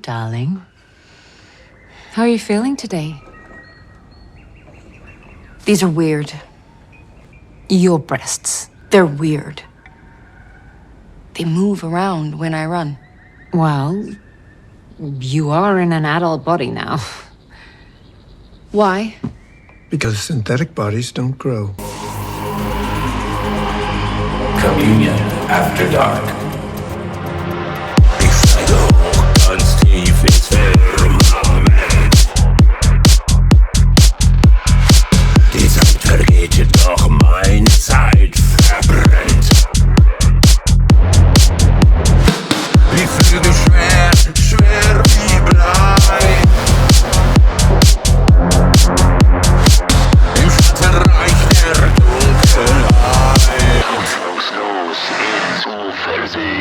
Darling, how are you feeling today? These are weird. Your breasts, they're weird. They move around when I run. Well, you are in an adult body now. Why? Because synthetic bodies don't grow. Communion after dark. Ich steige hoch, ganz tief ins Firmament. Die Zeit vergeht, jedoch meine Zeit verbrennt. Die Flügel schwer, schwer wie Blei. Im Schattenreich der Dunkelheit. Ausnahmslos ins Ufer sehen.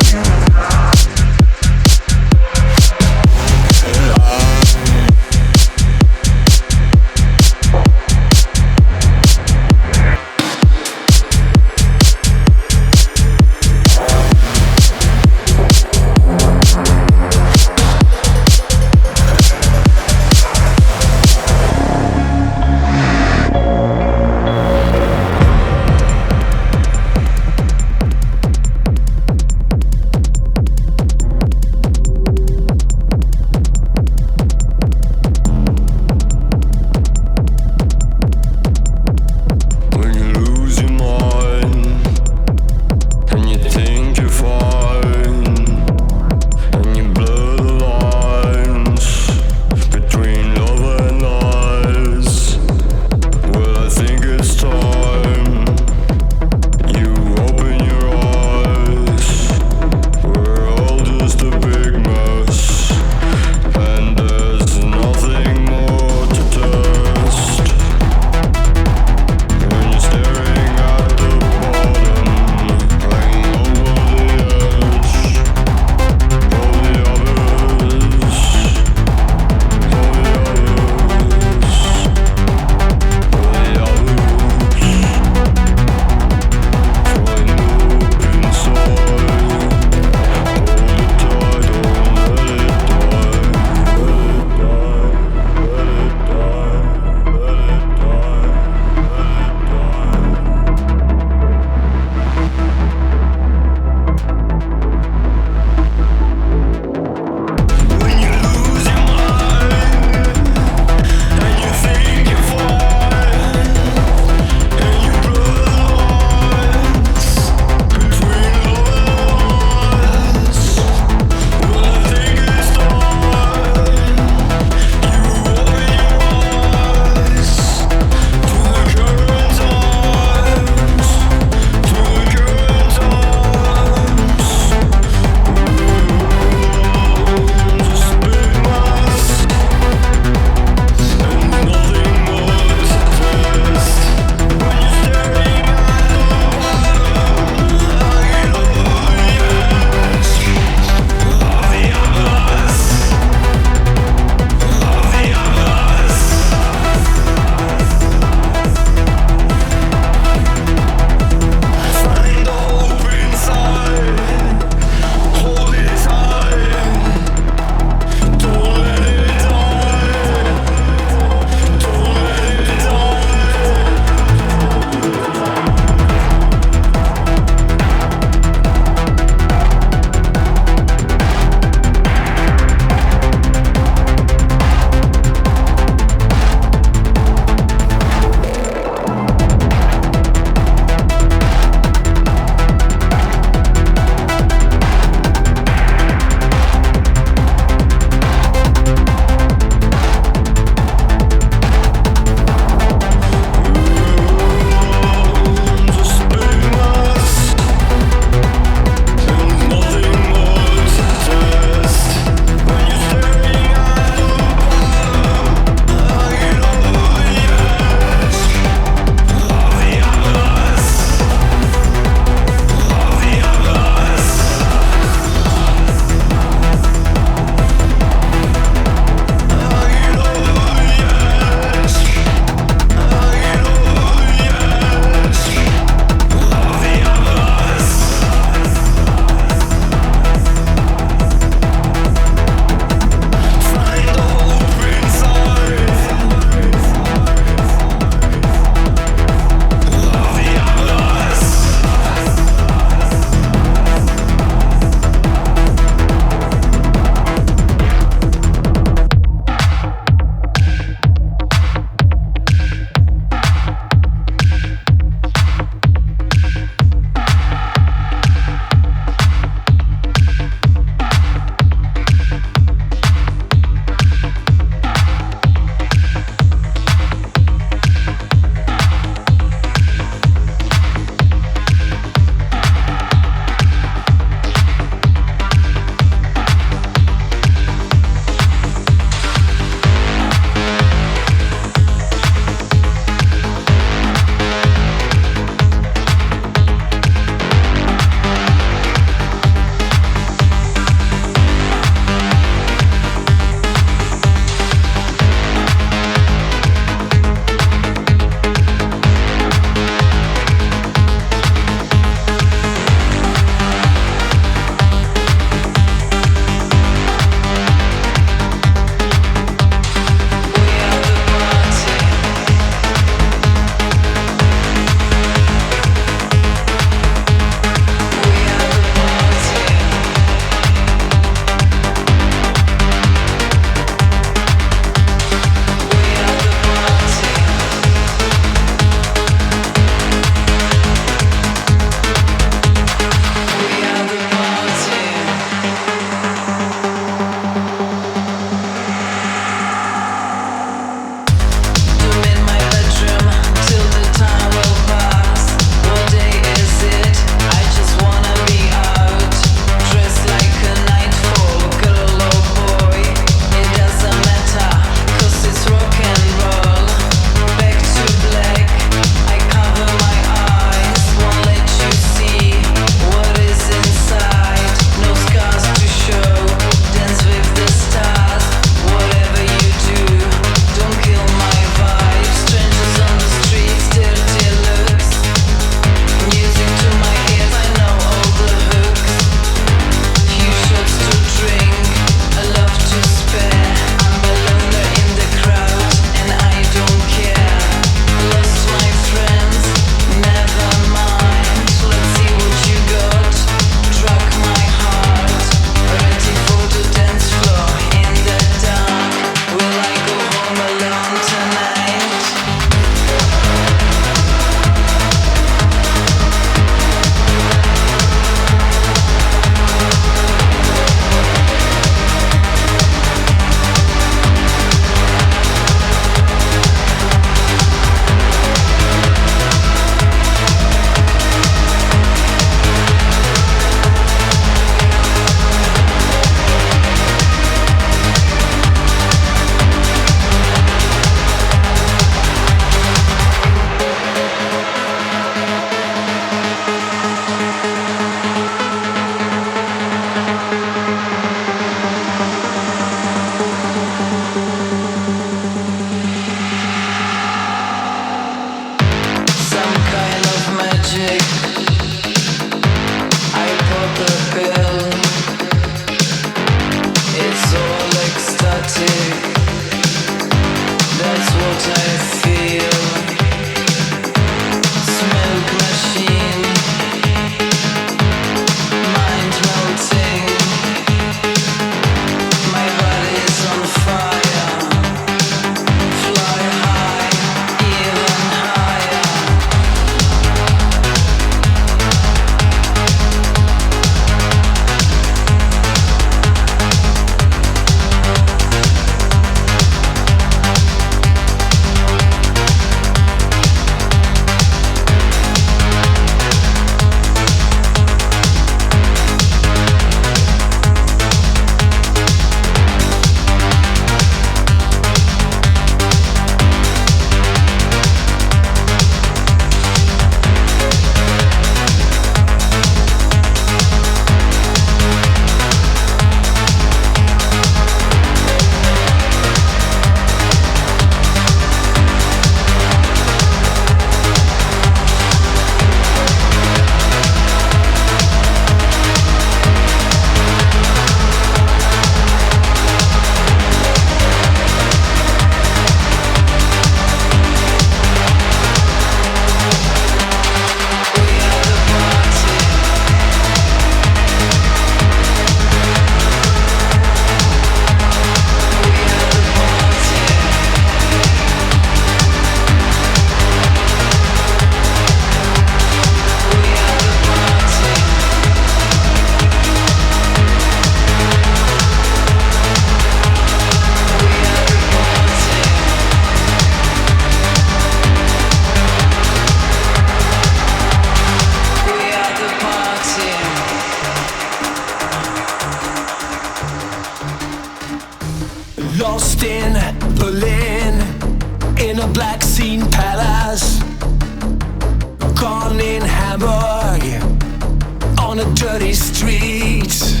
dirty streets.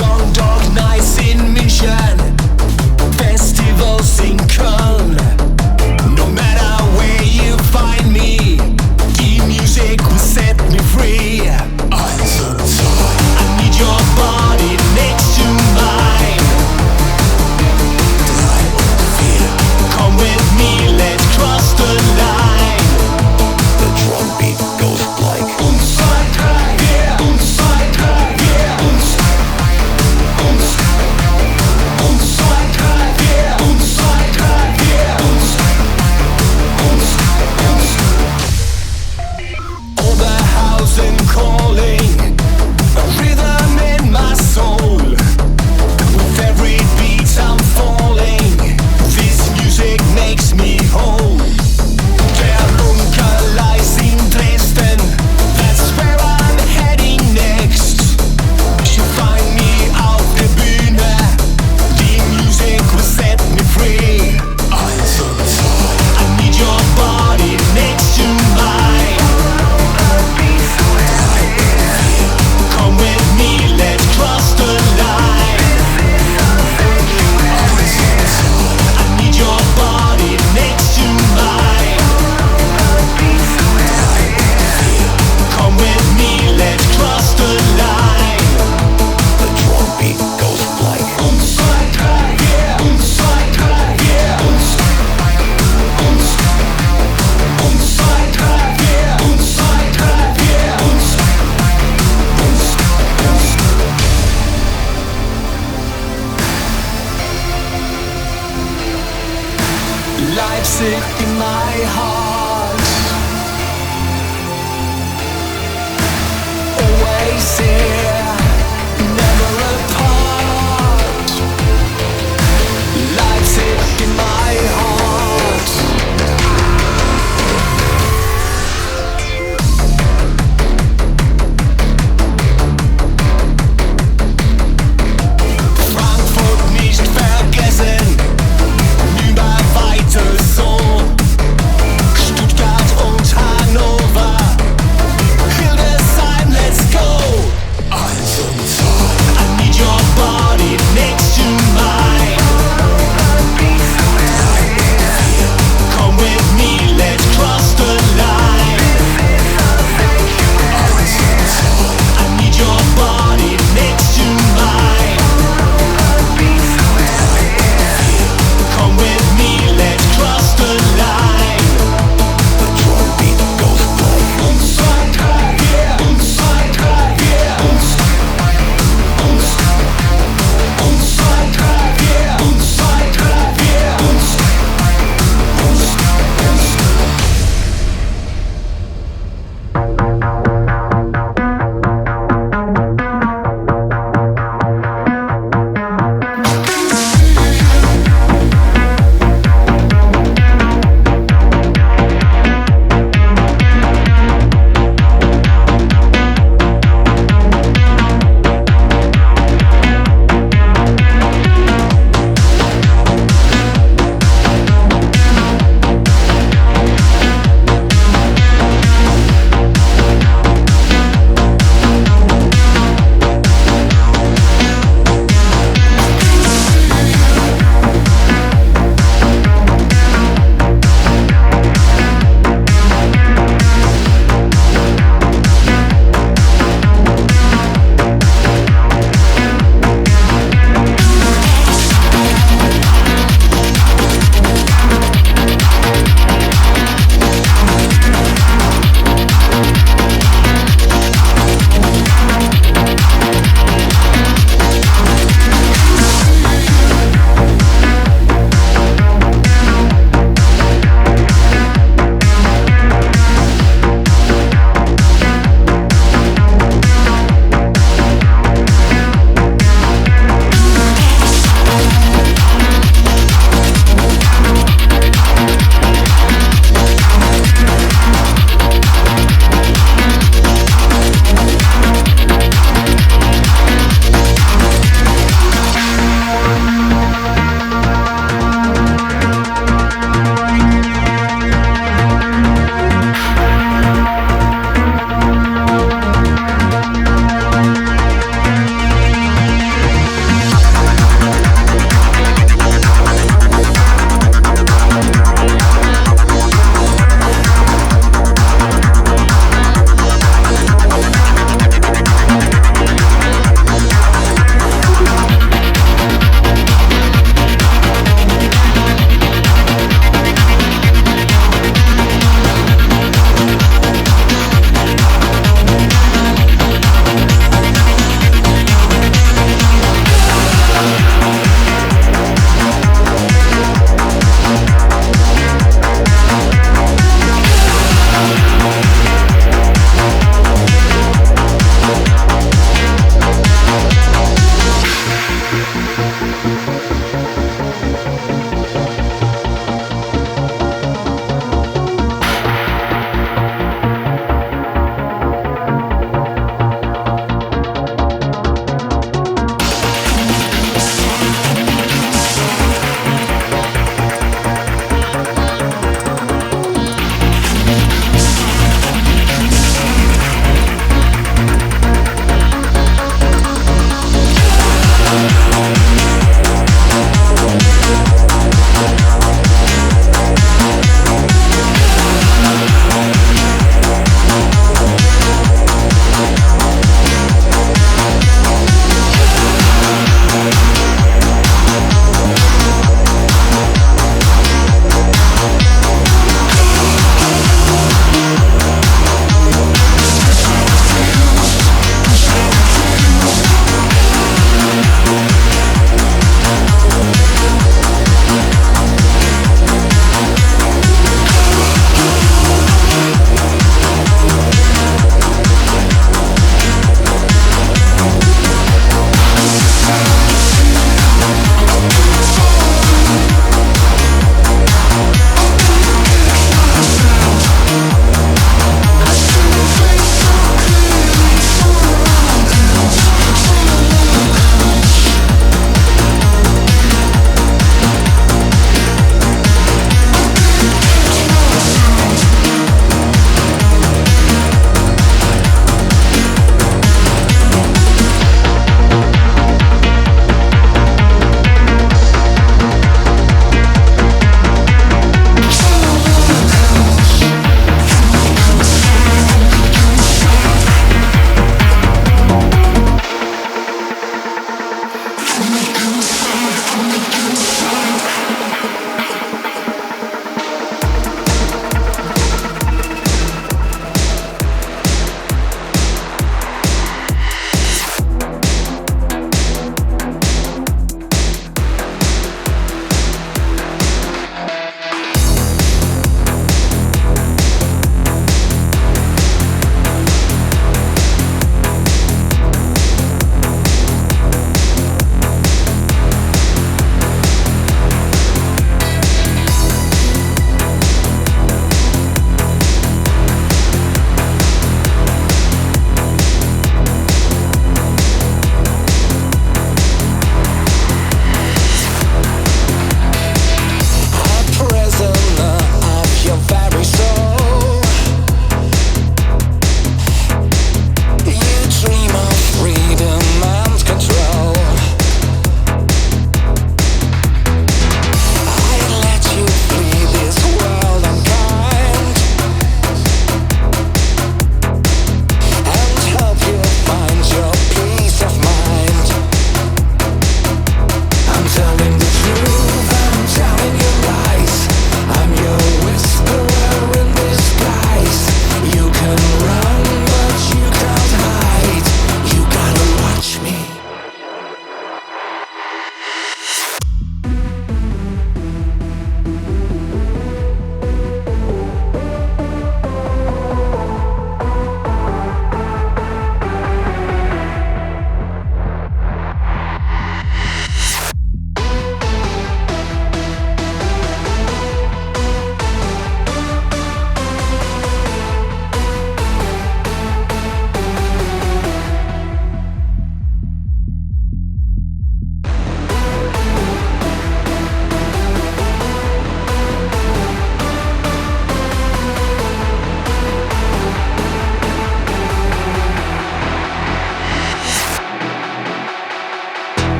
Long dark nights in München, festivals in Köln. No matter where you find me, key music will set me free. I'm so tired. I need your body next to mine. Die ohne fear. Come with me.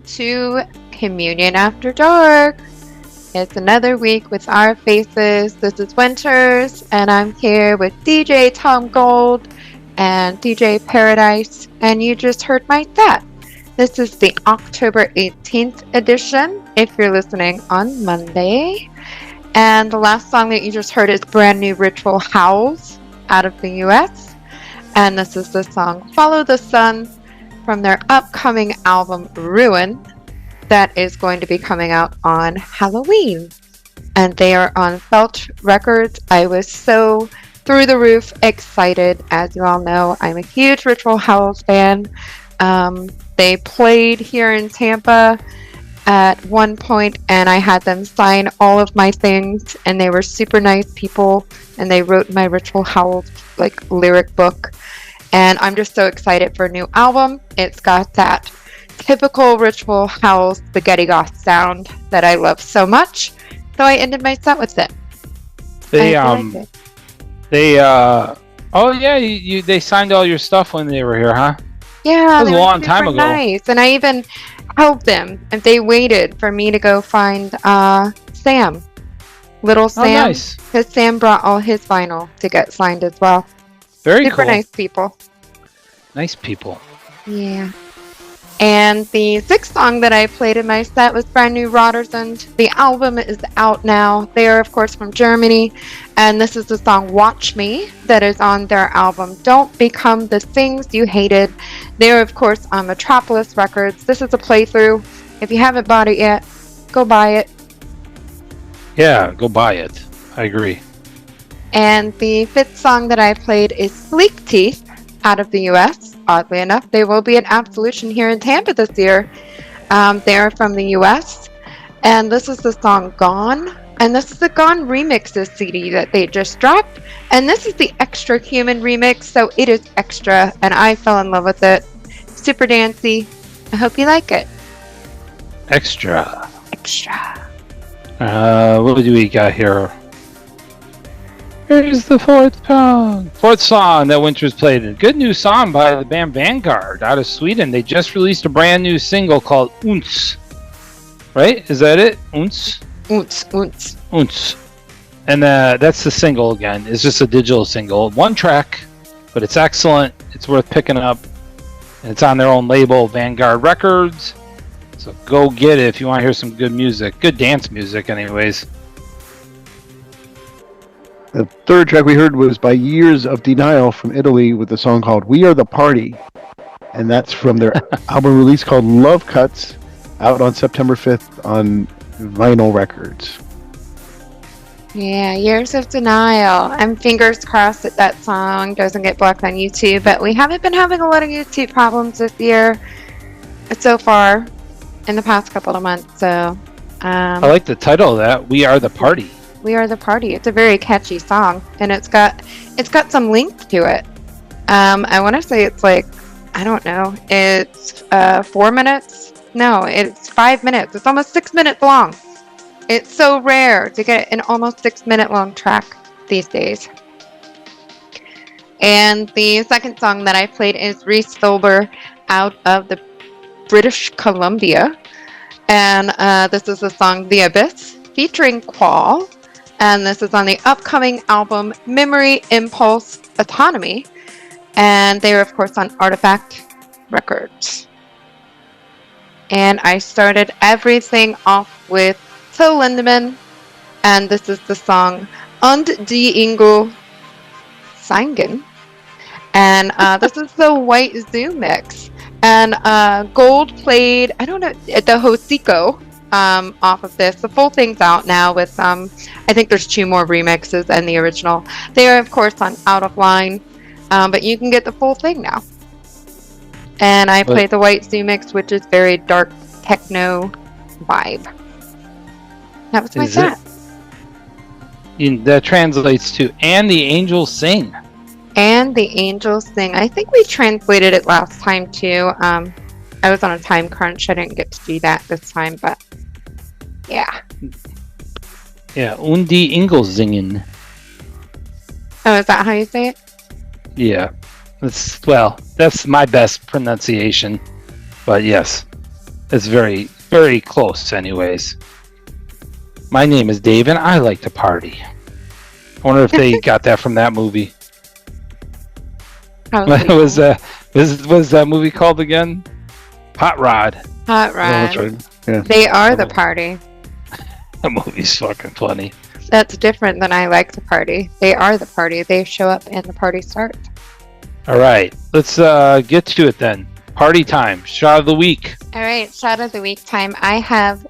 welcome to Communion After Dark. It's another week with our faces. This is Winters, and I'm here with DJ Tom Gold and DJ Paradise, and you just heard my set. This is the October 18th edition, if you're listening on Monday. And the last song that you just heard is brand new Ritual Howls out of the US. And this is the song Follow the Sun from their upcoming album Ruin that is going to be coming out on Halloween. And they are on Felt Records. I was so through the roof excited. As you all know, I'm a huge Ritual Howls fan. They played here in Tampa at one point, and I had them sign all of my things, and they were super nice people, and they wrote my Ritual Howls lyric book. And I'm just so excited for a new album. It's got that typical Ritual Howls spaghetti goth sound that I love so much. So I ended my set with it. They signed all your stuff when they were here, huh? Yeah, that was a long time ago. Nice. And I even helped them, and they waited for me to go find Sam, little Sam. Oh, nice. Because Sam brought all his vinyl to get signed as well. Very Super cool. nice people. Nice people. Yeah. And the sixth song that I played in my set was brand new Rotersand. The album is out now. They are, of course, from Germany. And this is the song Watch Me that is on their album Don't Become the Things You Hated. They're, of course, on Metropolis Records. This is a playthrough. If you haven't bought it yet, go buy it. Yeah, go buy it. I agree. And the fifth song that I played is Sleek Teeth out of the US. Oddly enough, they will be at Absolution here in Tampa this year. They're from the US. And this is the song Gone. And this is the Gone Remixes CD that they just dropped. And this is the Extra Human remix, so it is extra. And I fell in love with it. Super dancey. I hope you like it. Extra. Extra. What do we got here? Here's the fourth song that Winters played. A good new song by the band Vanguard out of Sweden. They just released a brand new single called Uns. Right? Is that it? Uns? Uns. And that's the single again. It's just a digital single. One track, but it's excellent. It's worth picking up. And it's on their own label, Vanguard Records. So go get it if you want to hear some good music. Good dance music, anyways. The third track we heard was by Years of Denial from Italy with a song called We Are the Party. And that's from their album release called Love Cuts, out on September 5th on Vinyl Records. Yeah, Years of Denial. I'm fingers crossed that song doesn't get blocked on YouTube, but we haven't been having a lot of YouTube problems this year so far in the past couple of months. So I like the title of that, We Are the Party. We Are the Party. It's a very catchy song, and it's got some length to it. I want to say it's I don't know, it's 4 minutes? No, it's 5 minutes. It's almost 6 minutes long. It's so rare to get an almost 6 minute long track these days. And the second song that I played is Rhys Fulber out of the British Columbia. And this is the song The Abyss featuring Qual. And this is on the upcoming album Memory, Impulse, Autonomy. And they are, of course, on Artifact Records. And I started everything off with Till Lindemann. And this is the song Und die Engel Singen. And this is the White Zoo mix. And Gold played, I don't know, the Hocico. Off of this. The full thing's out now with I think there's 2 more remixes and the original. They are, of course, on Out of Line, but you can get the full thing now. And I played the White Zoo mix, which is very dark techno vibe. That was my set. That translates to And the Angels Sing. And the Angels Sing. I think we translated it last time too. I was on a time crunch. I didn't get to do that this time, but yeah. Yeah, Und die Engel singen. Oh, is that how you say it? Yeah. That's my best pronunciation. But yes. It's very, very close, anyways. My name is Dave, and I like to party. I wonder if they got that from that movie. What was that movie called again? Hot Rod. Hot Rod. That's right. Yeah. They are the party. That movie's fucking funny. That's different than I like to party. They are the party. They show up and the party starts. All right, let's get to it then. Party time. Shot of the week. All right, shot of the week time. I have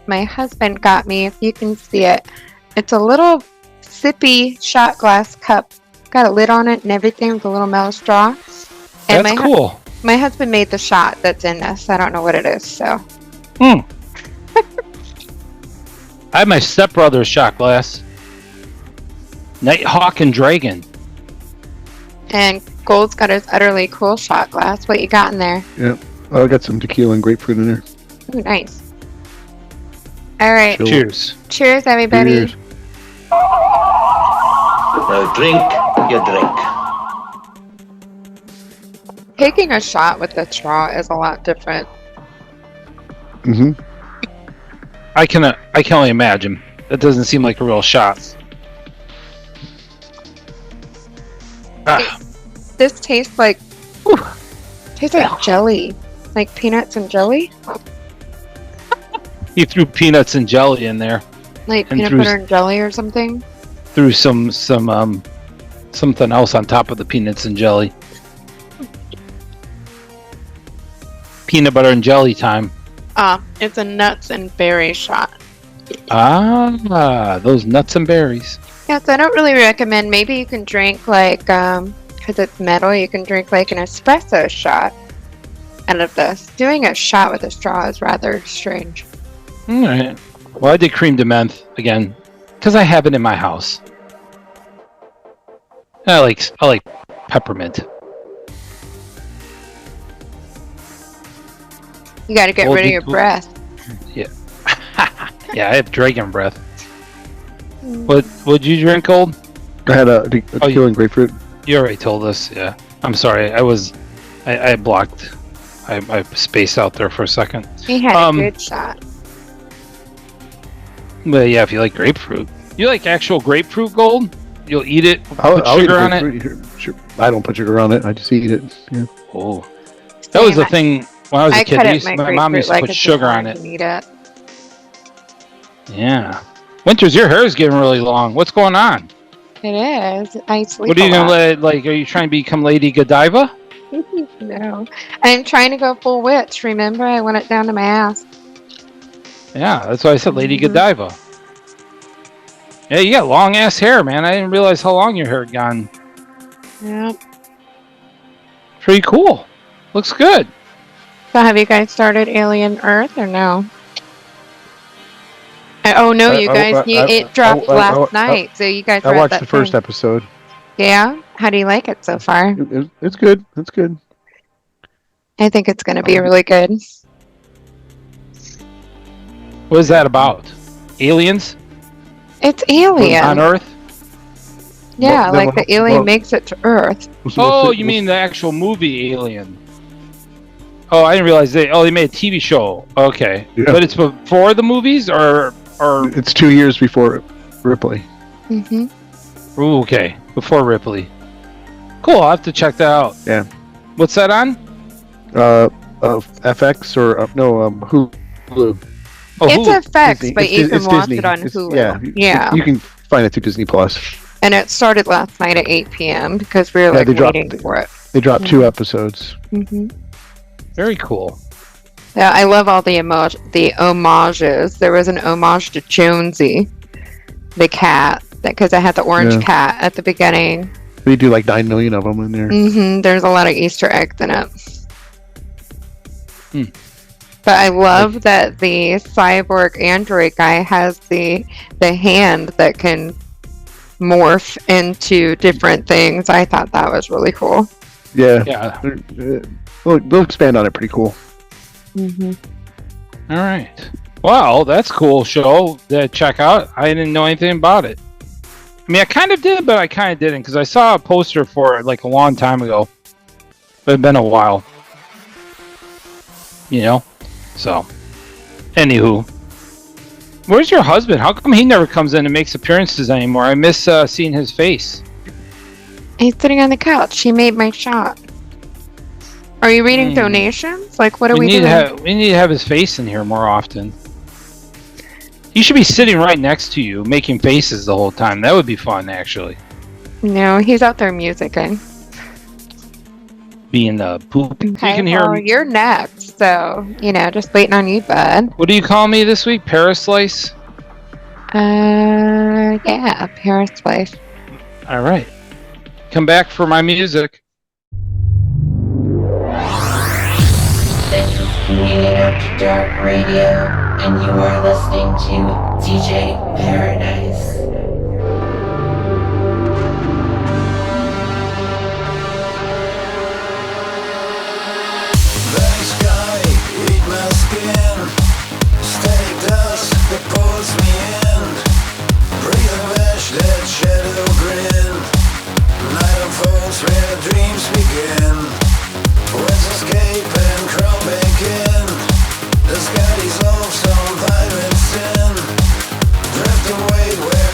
my husband got me, if you can see it. It's a little sippy shot glass cup. Got a lid on it and everything with a little metal straw. And That's cool. My husband made the shot that's in this. I don't know what it is, so. I have my stepbrother's shot glass. Nighthawk and Dragon. And Gold's got his utterly cool shot glass. What you got in there? Yeah. Oh, I got some tequila and grapefruit in there. Ooh, nice. All right. Chill. Cheers. Cheers, everybody. Cheers. Now drink your drink. Taking a shot with the straw is a lot different. Mm-hmm. I can only imagine. That doesn't seem like a real shot. This tastes like jelly, like peanuts and jelly, He threw peanuts and jelly in there. like And peanut threw- butter and jelly or something. Threw some something else on top of the peanuts and jelly. Peanut butter and jelly time. It's a nuts and berry shot. Ah, those nuts and berries. Yes, I don't really recommend. Maybe you can drink like, because it's metal, you can drink like an espresso shot out of this. Doing a shot with a straw is rather strange. All right. Well, I did cream de menthe again because I have it in my house. I like peppermint. You got to get rid of your breath. Yeah, I have dragon breath. What'd you drink, Gold? I had a tequila and grapefruit. You already told us. Yeah. I'm sorry. I blocked. I spaced out there for a second. He had a good shot. But yeah, if you like grapefruit, you like actual grapefruit, Gold. You'll eat it. I'll Put sugar eat on it. grapefruit. Sure. I don't put sugar on it. I just eat it. Yeah. Oh, that was the thing when I was a kid. My mom used to like put it's sugar just on it. and eat it. Yeah. Winters, your hair is getting really long. What's going on? It is. I sleep What are you a gonna lot. let? Are you trying to become Lady Godiva? No. I'm trying to go full witch. Remember, I went it down to my ass. Yeah, that's why I said Lady Mhm. Godiva. Yeah, you got long ass hair, man. I didn't realize how long your hair had gone. Yeah. Pretty cool. Looks good. So have you guys started Alien Earth or no? Oh no, you guys! It dropped last night, so you guys. I watched the first episode. Yeah, how do you like it so far? It's good. It's good. I think it's going to be really good. What is that about? Aliens It's Alien. on Earth? Yeah, Well, like the alien makes it to Earth. Oh, you mean the actual movie Alien? Oh, I didn't realize they made a TV show. Okay, Yeah. but it's before the movies or It's 2 years before Ripley. Mm-hmm. Ooh, okay, before Ripley. Cool, I'll have to check that out. Yeah. What's that on? FX or Hulu. Oh, It's Hulu. FX, Disney. but you can It's watch Disney. it on It's- Hulu. Yeah. You can find it through Disney Plus. And it started last night at 8 p.m. because we were Yeah, like they dropped- waiting for it. They dropped 2 episodes. Mm-hmm. Very cool. Yeah, I love all the homages. There was an homage to Jonesy, the cat, because I had the orange Yeah. cat at the beginning. They do like 9 million of them in there. Mm-hmm. There's a lot of Easter eggs in it. Hmm. But I love that the cyborg android guy has the hand that can morph into different things. I thought that was really cool. Yeah. Yeah. They'll expand on it pretty cool. Mm-hmm. All right. Wow, that's a cool show to check out. I didn't know anything about it. I mean, I kind of did, but I kind of didn't because I saw a poster for it like a long time ago. But it's been a while. You know? So, anywho, where's your husband? How come he never comes in and makes appearances anymore? I miss seeing his face. He's sitting on the couch. He made my shot. Are you reading donations? Like, what are we doing? We need to have his face in here more often. He should be sitting right next to you, making faces the whole time. That would be fun, actually. No, he's out there musicking. Being the poop. Okay, You can hear him. you're next, so, just waiting on you, bud. What do you call me this week? Paraslice? Yeah, Paris Place. All right. Come back for my music. This is Singing After Dark Radio, and you are listening to DJ Paradise. Black sky, eat my skin. Static dust that pulls me in. Breathe of ash, that shadow grin. Night unfolds where dreams begin. Winds escape and crawl back in. The sky dissolves on violent sin. Drift away where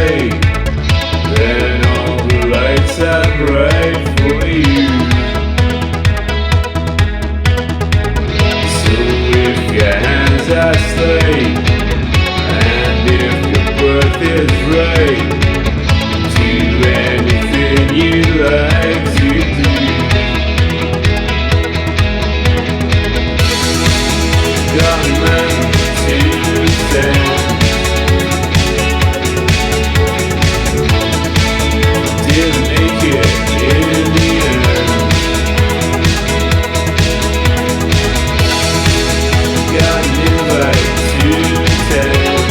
stay, then all the lights are bright for you. So if your hands are straight, and if your birth is right, do anything you like to do. Gunman to stand. Didn't make it in the end. Got an invite to attend.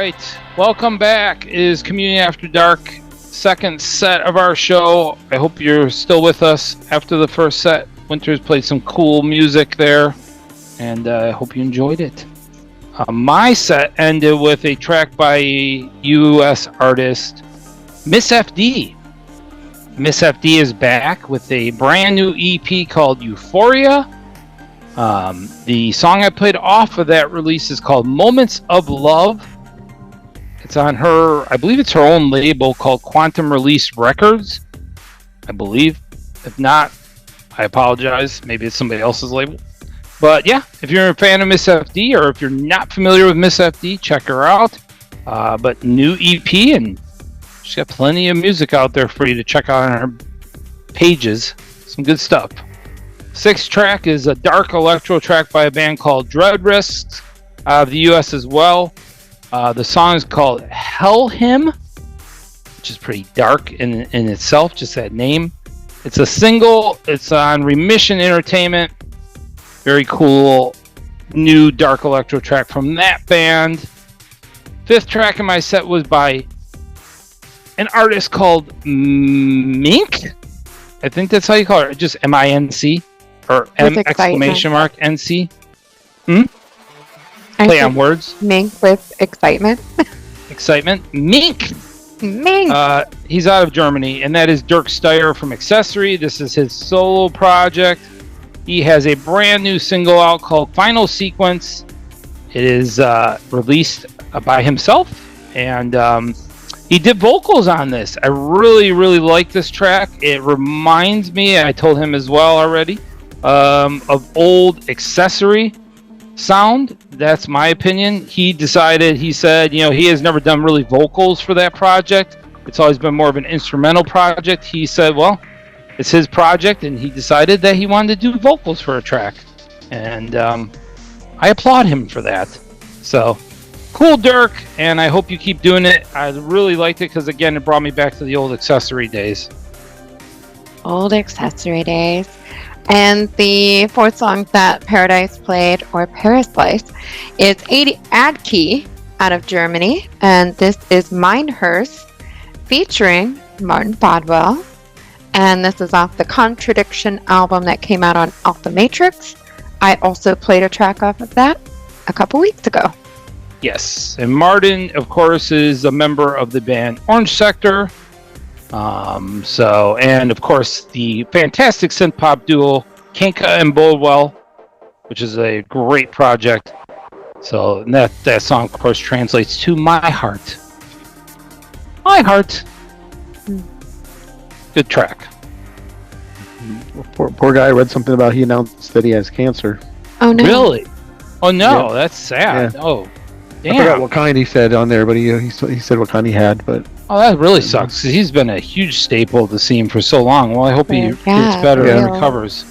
right, welcome back. It is Community After Dark, second set of our show. I hope you're still with us after the first set. Winters played some cool music there, and I hope you enjoyed it. My set ended with a track by U.S. artist Miss FD. Miss FD is back with a brand new EP called Euphoria. The song I played off of that release is called Moments of Love. It's on her, I believe it's her own label called Quantum Release Records, I believe. If not, I apologize. Maybe it's somebody else's label. But yeah, if you're a fan of Miss FD, or if you're not familiar with Miss FD, check her out. But new EP, and she's got plenty of music out there for you to check out on her pages. Some good stuff. Sixth track is a dark electro track by a band called Dread Risks out of the US as well. The song is called Hellhymn, which is pretty dark in itself, just that name. It's a single. It's on Remission Entertainment. Very cool new dark electro track from that band. Fifth track in my set was by an artist called Mink. I think that's how you call it. Just M-I-N-C or M exclamation mark N-C. Play on words. Mink with excitement. Excitement. Mink. Mink. He's out of Germany, and that is Dirk Steyer from Accessory. This is his solo project. He has a brand new single out called Final Sequence. It is released by himself, and he did vocals on this. I really, really like this track. It reminds me, I told him as well already, of old Accessory sound. That's my opinion. He said, he has never done really vocals for that project. It's always been more of an instrumental project. He said, well, it's his project, and he decided that he wanted to do vocals for a track. And I applaud him for that. So, cool, Dirk, and I hope you keep doing it. I really liked it because, again, it brought me back to the old Accessory days. Old Accessory days. And the fourth song that Paradise played, or Paraslice, is Ad Key out of Germany. And this is Mein Herz featuring Martin Bodewell. And this is off the Contradiction album that came out on Off the Matrix. I also played a track off of that a couple weeks ago. Yes. And Martin, of course, is a member of the band Orange Sector. And of course, the fantastic synthpop duo Kinka and Bodewell, which is a great project. So that song, of course, translates to My Heart. My Heart. Good track. Poor guy. I read something about he announced that he has cancer. Oh no! Really? Oh no, yeah. That's sad. Yeah. Oh, damn. I forgot what kind he said on there, but he said what kind he had. But that really sucks, because he's been a huge staple of the scene for so long. Well, I hope he gets better and recovers.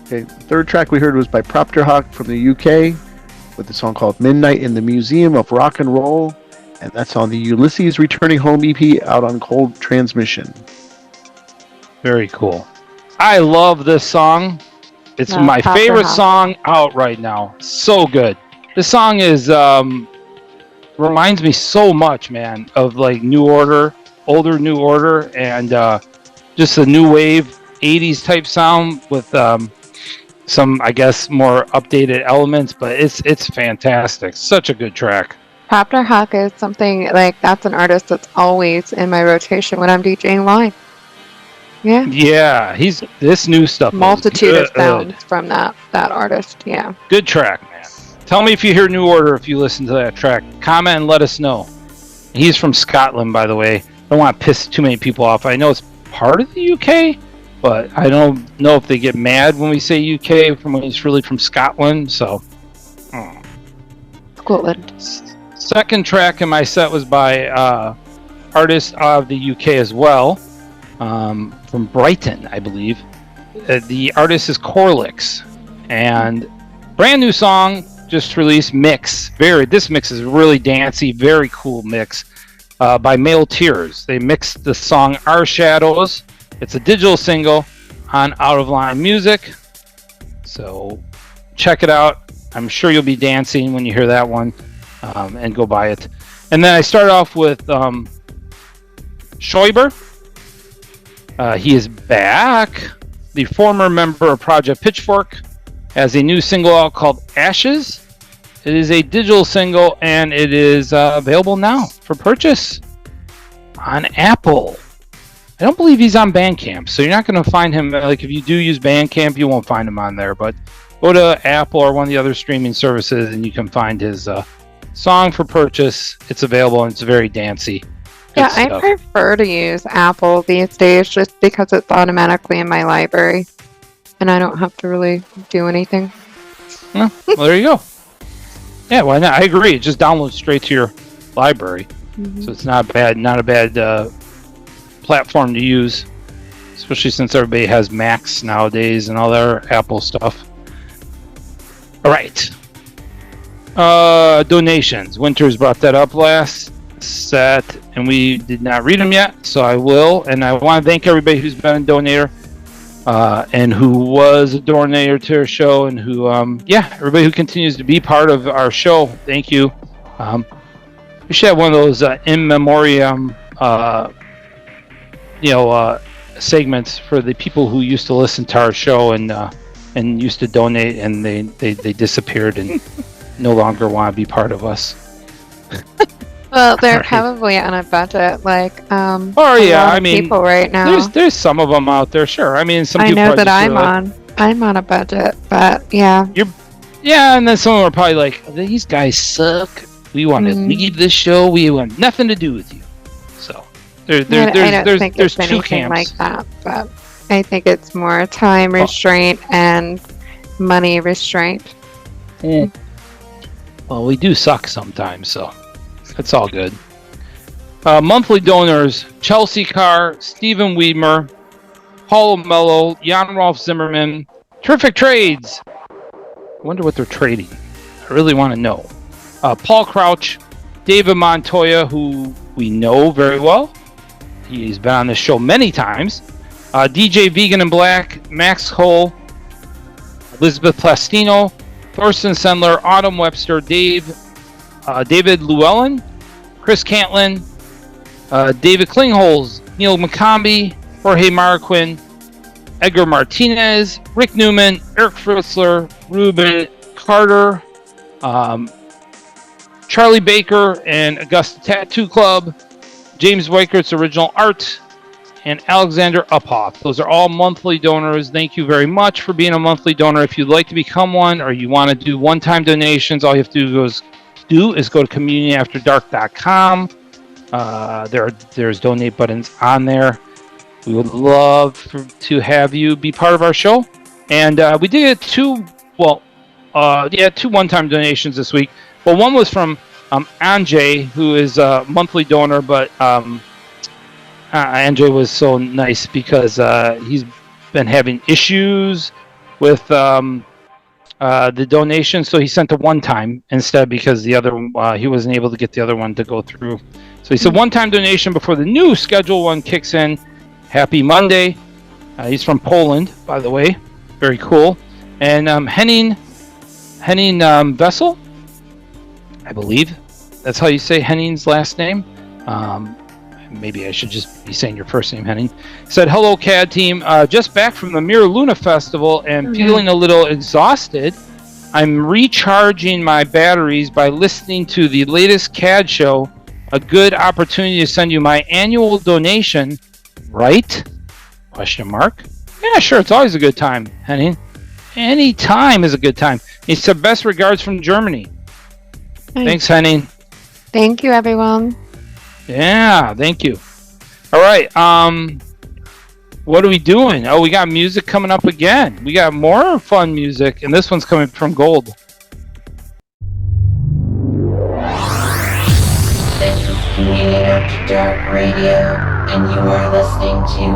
Okay, the third track we heard was by Propter Hoc from the UK with a song called Midnight in the Museum of Rock and Roll, and that's on the Ulysses Returning Home EP out on Cold Transmission. Very cool. I love this song. It's my favorite song out right now. So good. This song is reminds me so much, man, of like New Order, older New Order, and just a new wave 80s type sound with some, I guess, more updated elements, but it's fantastic. Such a good track. Propter Hoc is something like that's an artist that's always in my rotation when I'm DJing live. Yeah. This new stuff. Multitude of sounds from that artist. Yeah. Good track, man. Tell me if you hear New Order if you listen to that track. Comment and let us know. He's from Scotland, by the way. I don't want to piss too many people off. I know it's part of the UK, but I don't know if they get mad when we say UK from when it's really from Scotland. So, Scotland. Second track in my set was by artist of the UK as well, from Brighton, I believe. The artist is Corlyx, and brand new song just released. This mix is really dancey, very cool mix by Male Tears. They mixed the song Our Shadows. It's a digital single on Out of Line Music, so check it out. I'm sure you'll be dancing when you hear that one, and go buy it. And then I start off with Scheuber. He is back. The former member of Project Pitchfork has a new single out called Ashes. It is a digital single, and it is available now for purchase on Apple. I don't believe he's on Bandcamp, so you're not going to find him. Like, if you do use Bandcamp, you won't find him on there. But go to Apple or one of the other streaming services, and you can find his song for purchase. It's available, and it's very dancey. Yeah, I prefer to use Apple these days just because it's automatically in my library, and I don't have to really do anything. Well, there you go. Yeah, why not? I agree. It just downloads straight to your library, so it's not a bad platform to use, especially since everybody has Macs nowadays and all their Apple stuff. All right. Donations. Winters brought that up last set, and we did not read them yet, so I will. And I want to thank everybody who's been a donator and who was a donator to our show, and who, everybody who continues to be part of our show. Thank you. We should have one of those in memoriam segments for the people who used to listen to our show and used to donate, and they disappeared and no longer want to be part of us. Well, they're probably on a budget, like people right now. There's some of them out there, sure. I mean, some I people know that I'm on a budget, but yeah. And then some of them are probably like, these guys suck. We want to leave this show. We want nothing to do with you. So I don't think there's it's two anything camps like that, but I think it's more time restraint and money restraint. Well, we do suck sometimes, so it's all good. Monthly donors: Chelsea Carr, Stephen Wiedmer, Paul Mello, Jan Rolf Zimmerman. Terrific trades. I wonder what they're trading. I really want to know. Paul Crouch, David Montoya, who we know very well. He's been on this show many times. DJ Vegan and Black, Max Cole, Elizabeth Plastino, Thorsten Sendler, Autumn Webster, David Llewellyn, Chris Cantlin, David Klingholz, Neil McCombie, Jorge Marquin, Edgar Martinez, Rick Newman, Eric Fritzler, Ruben Carter, Charlie Baker and Augusta Tattoo Club, James Weikert's Original Art, and Alexander Uphoff. Those are all monthly donors. Thank you very much for being a monthly donor. If you'd like to become one, or you want to do one-time donations, all you have to do is go to communionafterdark.com. There's donate buttons on there. We would love to have you be part of our show. And we did get two one-time donations this week. Well, one was from Anjay, who is a monthly donor, but Anjay was so nice because he's been having issues with the donation, so he sent a one-time instead, because the other he wasn't able to get the other one to go through. So he said one-time donation before the new schedule one kicks in. Happy Monday. He's from Poland, by the way. Very cool. And Henning Vessel, I believe that's how you say Henning's last name. Maybe I should just be saying your first name, Henning. Said, hello, CAD team. Just back from the Mirror Luna Festival and feeling a little exhausted. I'm recharging my batteries by listening to the latest CAD show. A good opportunity to send you my annual donation, right? Question mark. Yeah, sure. It's always a good time, Henning. Any time is a good time. He said, best regards from Germany. Thanks, Henning. Thank you, everyone. Yeah, thank you. All right. What are we doing? Oh, we got music coming up again. We got more fun music, and this one's coming from Gold. This is Communion After Dark Radio, and you are listening to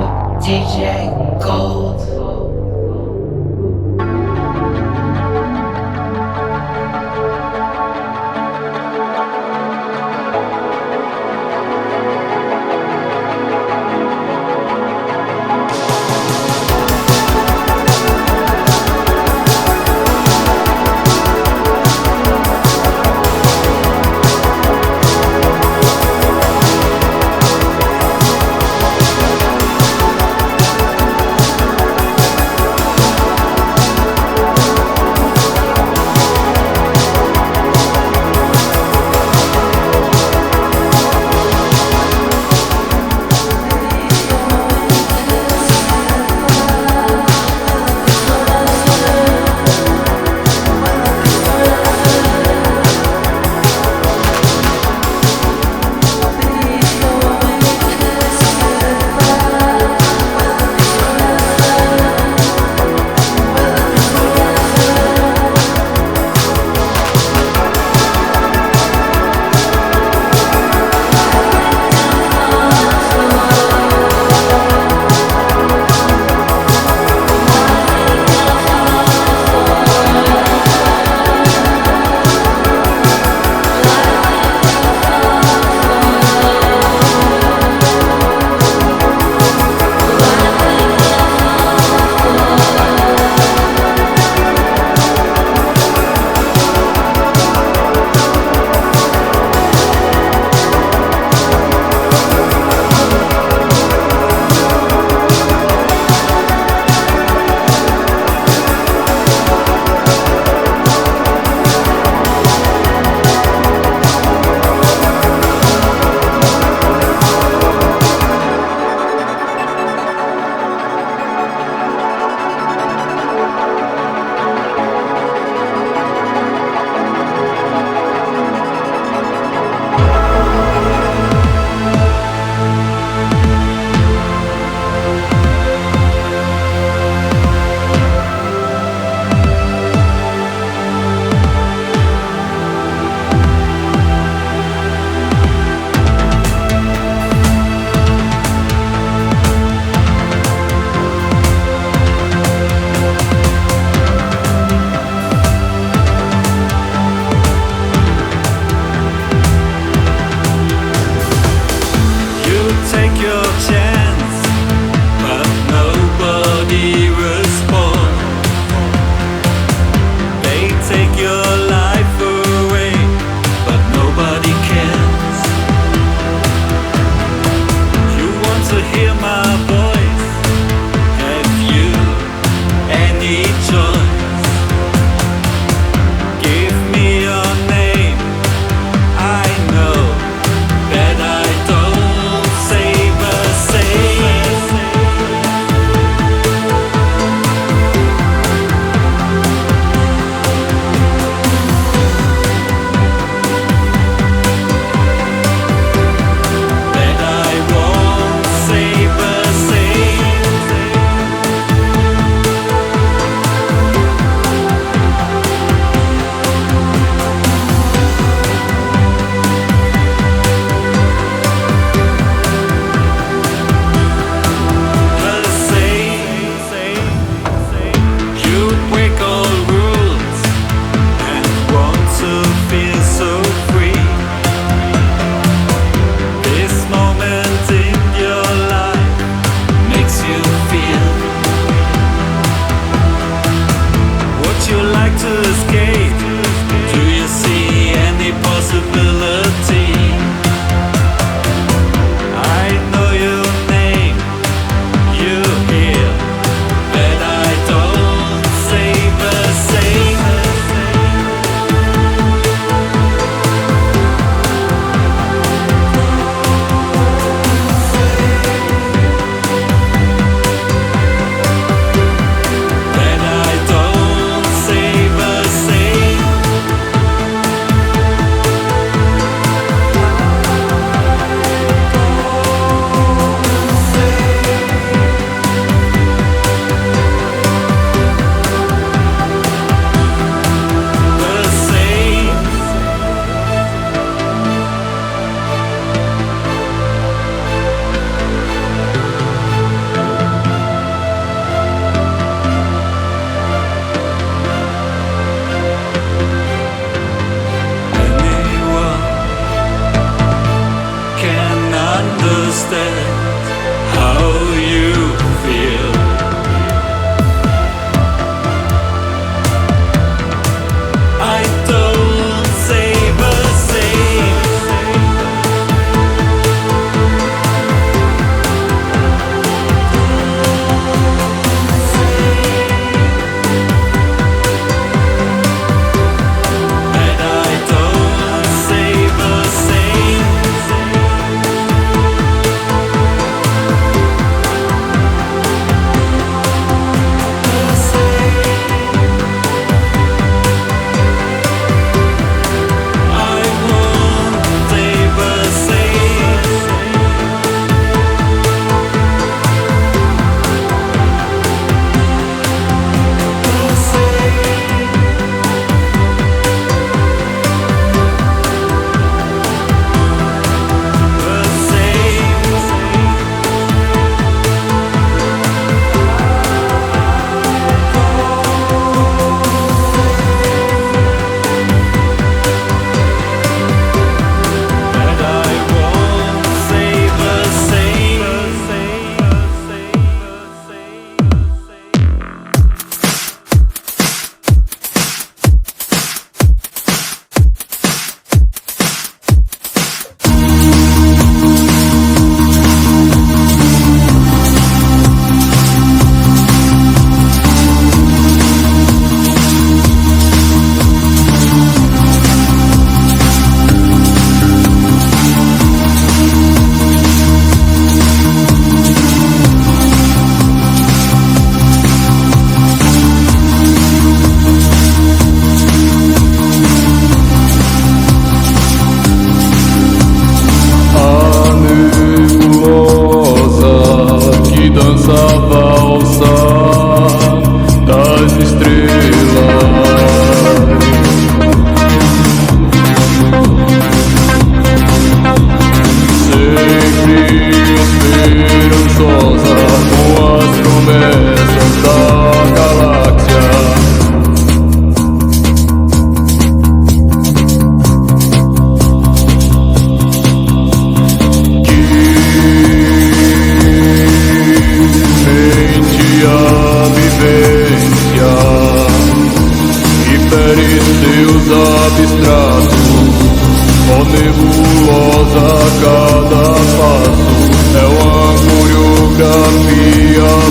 DJ Gold.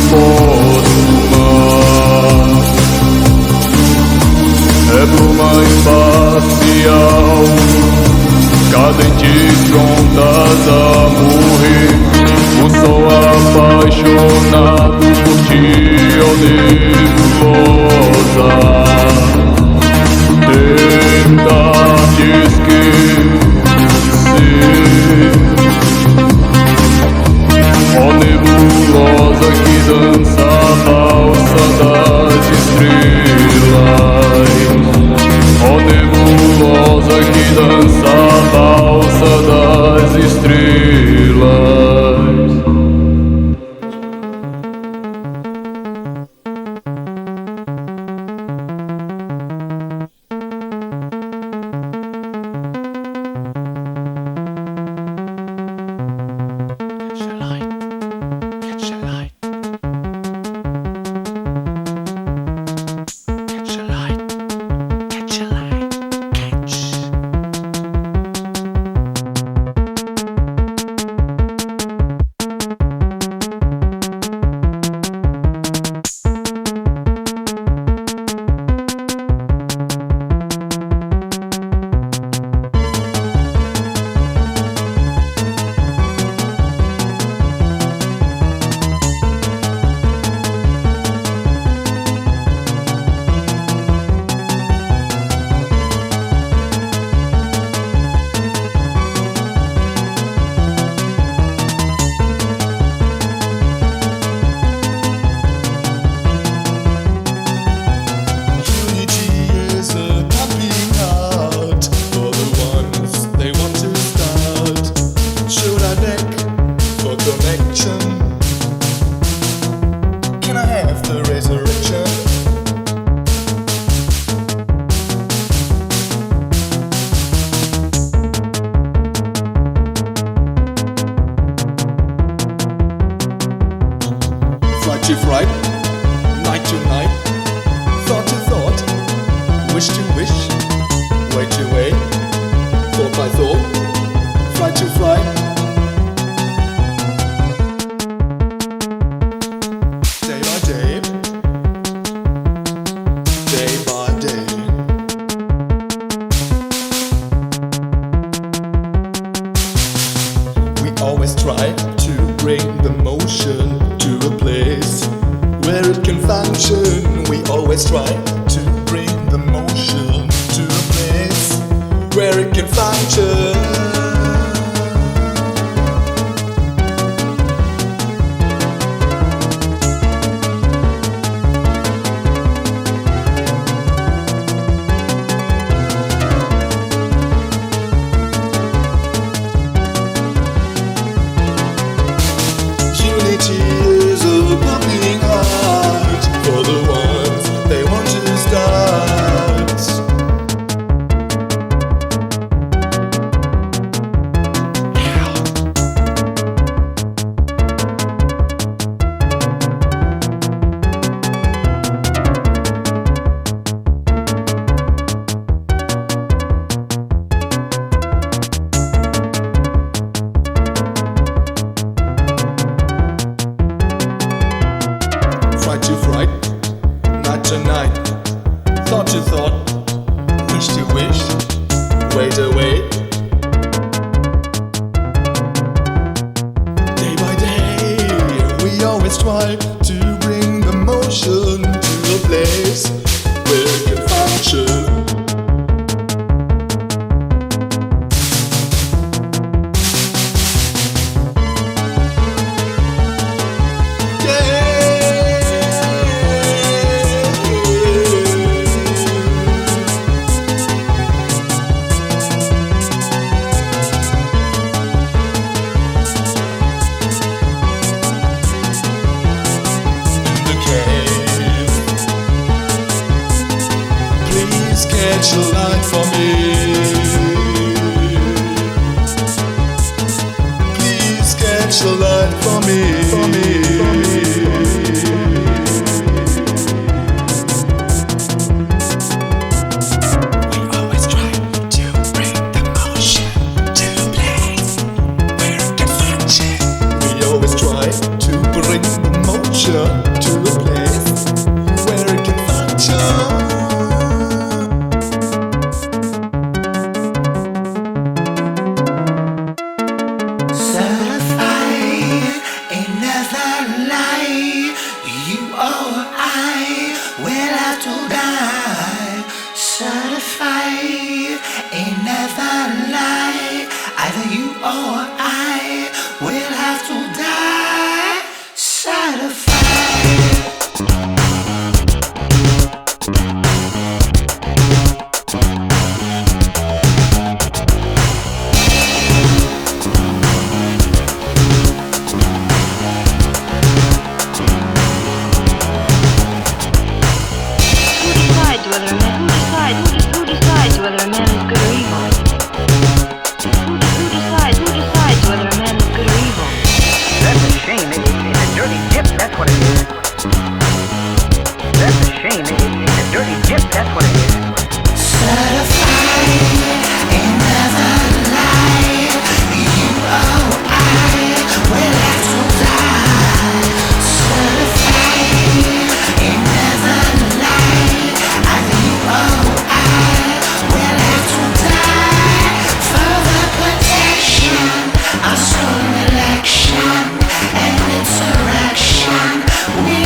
posso mais. É bruma espacial, cadentes prontas a morrer. O sol apaixonado por ti, ó nebulosa. Tentar te esquecer, ó nebulosa que dança a valsa das estrelas. Ó nebulosa que dança a valsa das estrelas. future to a place where it can function. Certified, another lie. You or I will have to die. Certified, another lie. Either you or I will have to die. Certified. Who decides whether a man is good or evil? Who decides whether a man is good or evil? That's a shame. It's a dirty dip, that's what it is. That's a shame. It's a dirty dip, that's what it is. Certified, another lie. You or I will have to die. Certified, another lie. Either you or I will have to die. Further protection, our strong election and insurrection. We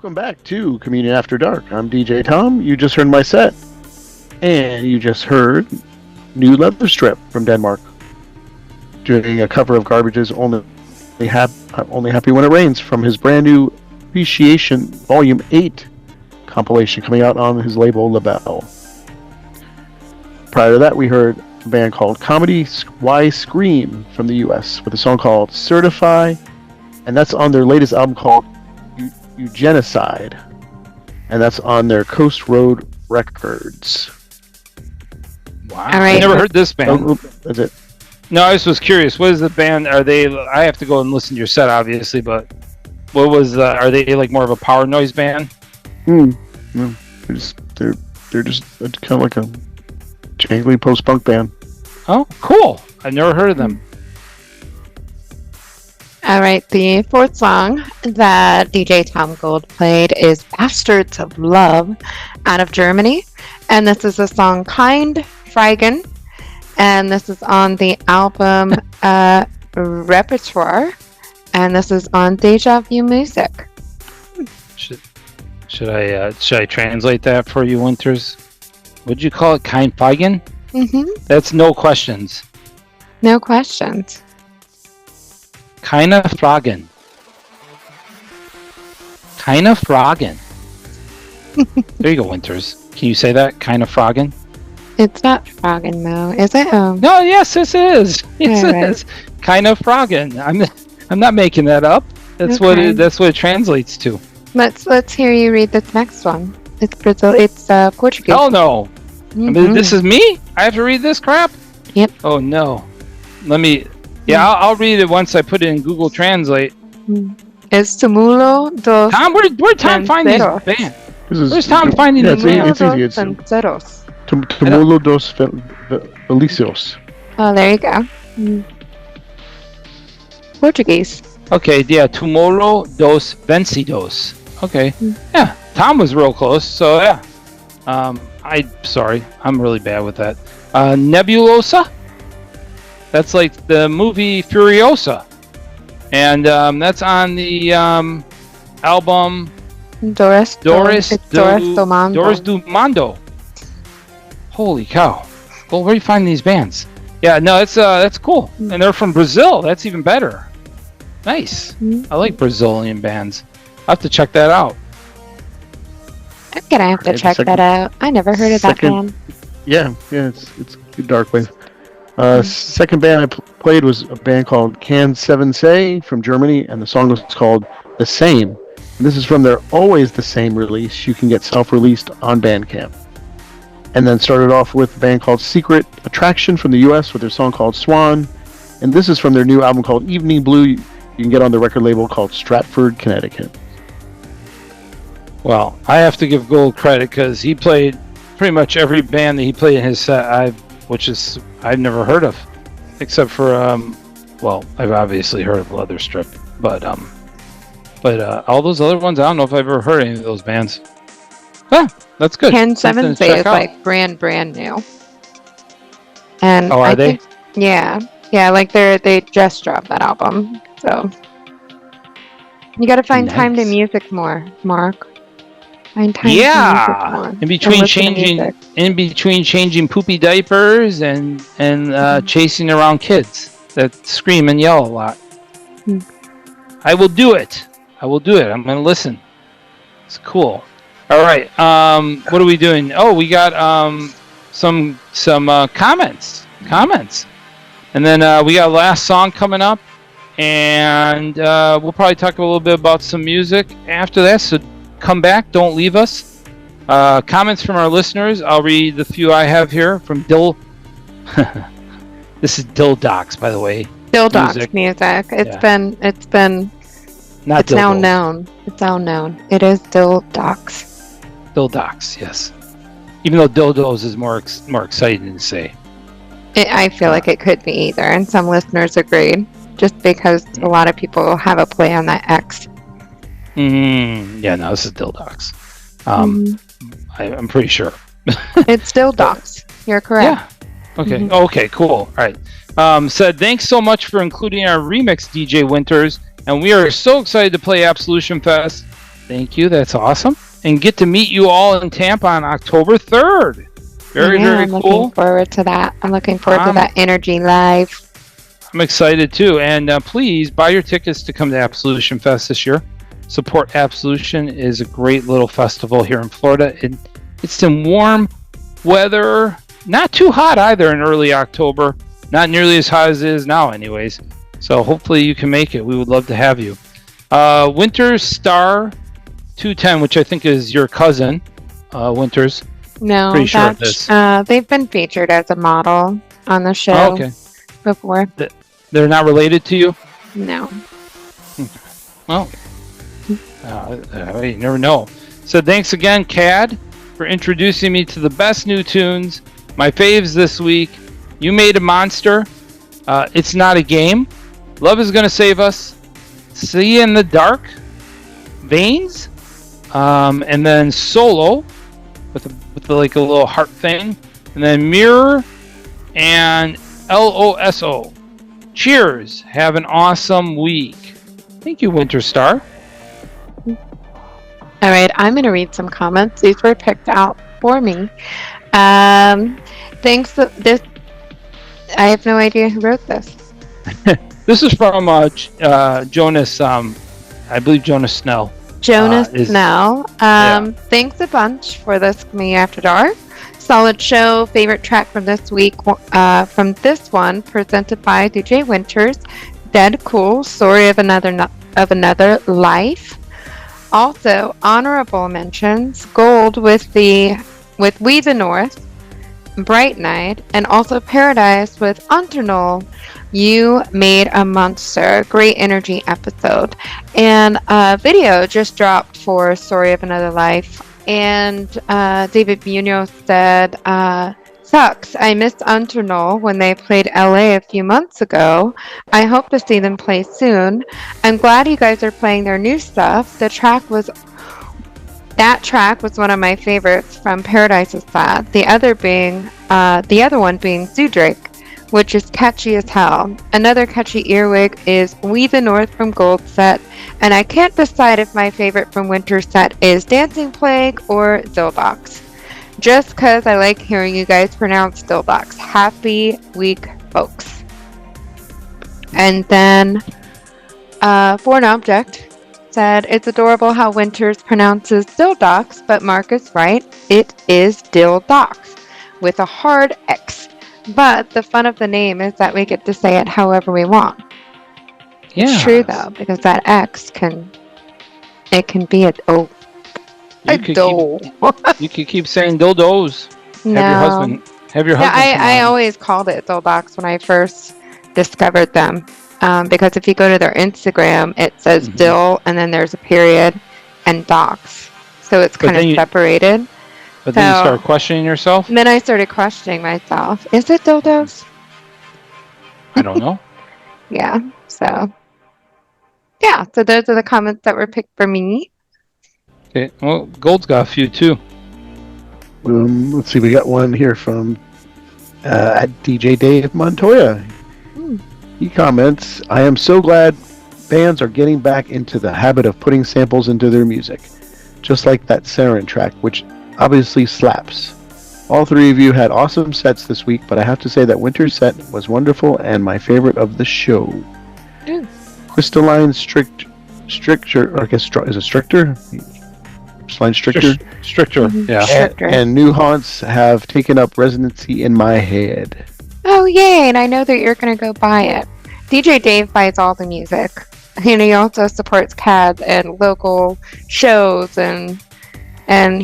Welcome back to Communion After Dark. I'm DJ Tom. You just heard my set. And you just heard New Leatherstrip from Denmark. Doing a cover of Garbage's Only Happy When It Rains from his brand new Appreciation Volume 8 compilation coming out on his label Label. Prior to that, we heard a band called Comedy Why Scream from the US with a song called Certify, and that's on their latest album called Eugenicide, and that's on their Coast Road Records. Wow. All right. I never heard this band. That's it. No, I just was curious. What is the band? Are they? I have to go and listen to your set, obviously. But what was? Are they like more of a power noise band? No, they're just kind of like a jangly post-punk band. Oh, cool! I've never heard of them. All right, the fourth song that DJ Tom Gold played is Bastards of Love out of Germany. And this is the song Kind Freigen. And this is on the album Repertoire. And this is on Deja Vu Music. Should I translate that for you, Winters? What'd you call it? Kind Feigen? Mm-hmm. That's no questions. No questions. Keine Fragen. Keine Fragen. There you go, Winters. Can you say that? Keine Fragen? It's not Fragen, Mo, is it? No, yes, this is. Yes, All it right. is. Keine Fragen. I'm not making that up. That's Okay. what it translates to. Let's hear you read this next one. It's Brazil. It's Portuguese. Hell no. I mean, Mhm. this is me? I have to read this crap? Yep. Oh no. Let me. Yeah, I'll read it once I put it in Google Translate. It's Tumulo dos Tom, where'd Tom find these Venceros. bands? Where's Where's Tom finding yeah, these it's bands? easy. It's Vencedos. Tumulo dos Felicios. Oh, there you go. Portuguese. Okay, yeah, Tumulo dos Vencidos. Okay, yeah, Tom was real close, so yeah. Sorry, I'm really bad with that. Nebulosa? That's like the movie Furiosa. And that's on the album Doris do Mando. Doris do Mando. Holy cow. Well, where do you find these bands? Yeah, no, that's cool. And they're from Brazil. That's even better. Nice. I like Brazilian bands. I'll have to check that out. I'm gonna have to Okay, check that out. I never heard of that band. Yeah, it's good Darkwave. Second band I played was a band called Can 7 Say from Germany, and the song was called The Same. And this is from their Always the Same release. You can get self-released on Bandcamp. And then started off with a band called Secret Attraction from the US with their song called Swan. And this is from their new album called Evening Blue. You can get on the record label called Stratford, Connecticut. Well, I have to give Gold credit because he played pretty much every band that he played in his set, I've never heard of, except for well, I've obviously heard of Leaetherstrip, but all those other ones, I don't know if I've ever heard any of those bands. That's good. Can Something 7 to Say check is out. like brand new. And Oh, are I they? think, yeah, like they just dropped that album, so you got to find time to Nice. music more, Mark. Find time to Yeah, music more. in and between listen to changing poopy diapers and chasing around kids that scream and yell a lot. I will do it. I'm gonna listen. It's cool. All right. What are we doing? Oh, we got some comments, and then we got last song coming up, and we'll probably talk a little bit about some music after that. So come back, don't leave us. Comments from our listeners. I'll read the few I have here from Dill. This is Dill Docs, by the way. Dill Docs music. It's Not it's now dildos. known. It's now known. It is Dill Docs. Dill Docs, yes. Even though dildos is more exciting to say. I feel like it could be either, and some listeners agreed, just because a lot of people have a play on that X. Yeah, no, this is Dill Docs. I'm pretty sure. It's Dill Docs. You're correct. Yeah. Okay. Okay. Cool. All right. Said thanks so much for including our remix, DJ Winters, and we are so excited to play Absolution Fest Thank you. That's awesome. And get to meet you all in Tampa on October 3rd. Very I'm cool. looking forward to that. I'm looking forward to that energy live. I'm excited too. And please buy your tickets to come to Absolution Fest this year. Support Absolution. Is a great little festival here in Florida. It's in warm weather, not too hot either in early October. Not nearly as hot as it is now, anyways. So hopefully you can make it. We would love to have you. Winter's Star 210, which I think is your cousin, Winters. No, Pretty sure of this. They've been featured as a model on the show before. They're not related to you? No. Well, you never know. So thanks again, Cad, for introducing me to the best new tunes. My faves this week. You Made a Monster. It's Not a Game. Love Is Gonna Save Us. See in the Dark. Veins. And then Solo with like a little heart thing. And then Mirror and LOSO. Cheers. Have an awesome week. Thank you, Winter Star. All right, I'm going to read some comments. These were picked out for me. Thanks. I have no idea who wrote this. This is from Jonas. I believe Jonas Snell. Snell. Thanks a bunch for this Me After Dark. Solid show. Favorite track from this week. From this one, presented by DJ Winters. Dead Cool. Story of another life. Also, honorable mentions. Gold with We the North. Bright Night, and also Paradise with Unternull. You Made a Monster. Great energy episode. And a video just dropped for Story of Another Life. And David Munoz said, sucks. I missed Unternull when they played LA a few months ago. I hope to see them play soon. I'm glad you guys are playing their new stuff. That track was one of my favorites from Paradise's set. The other one being Zoodrake, which is catchy as hell. Another catchy earwig is We the North from Gold set, and I can't decide if my favorite from Winter set is Dancing Plague or Zildox. Just cause I like hearing you guys pronounce Zildox. Happy week, folks. And then for an object, said, it's adorable how Winters pronounces Dildox, but Mark is right. It is Dildox with a hard X. But the fun of the name is that we get to say it however we want. Yeah. It's true though, because that X can be a do. You could keep saying dildos. No. Have your husband. I always called it Dildox when I first discovered them. Because if you go to their Instagram, it says Dill, and then there's a period, and Docs. So it's kind of separated. But then you start questioning yourself? Then I started questioning myself. Is it dildos? I don't know. Yeah, so those are the comments that were picked for me. Okay, well, Gold's got a few too. Let's see, we got one here from at DJ Dave Montoya. He comments, I am so glad bands are getting back into the habit of putting samples into their music, just like that Sarin track, which obviously slaps. All three of you had awesome sets this week, but I have to say that Winter's set was wonderful and my favorite of the show. Crystalline Stricter, or I guess is it Stricter? Crystalline Stricter? Stricter, yeah. Stricter. And New Haunts have taken up residency in my head. Oh, yay, and I know that you're going to go buy it. DJ Dave buys all the music. And he also supports CAD and local shows, and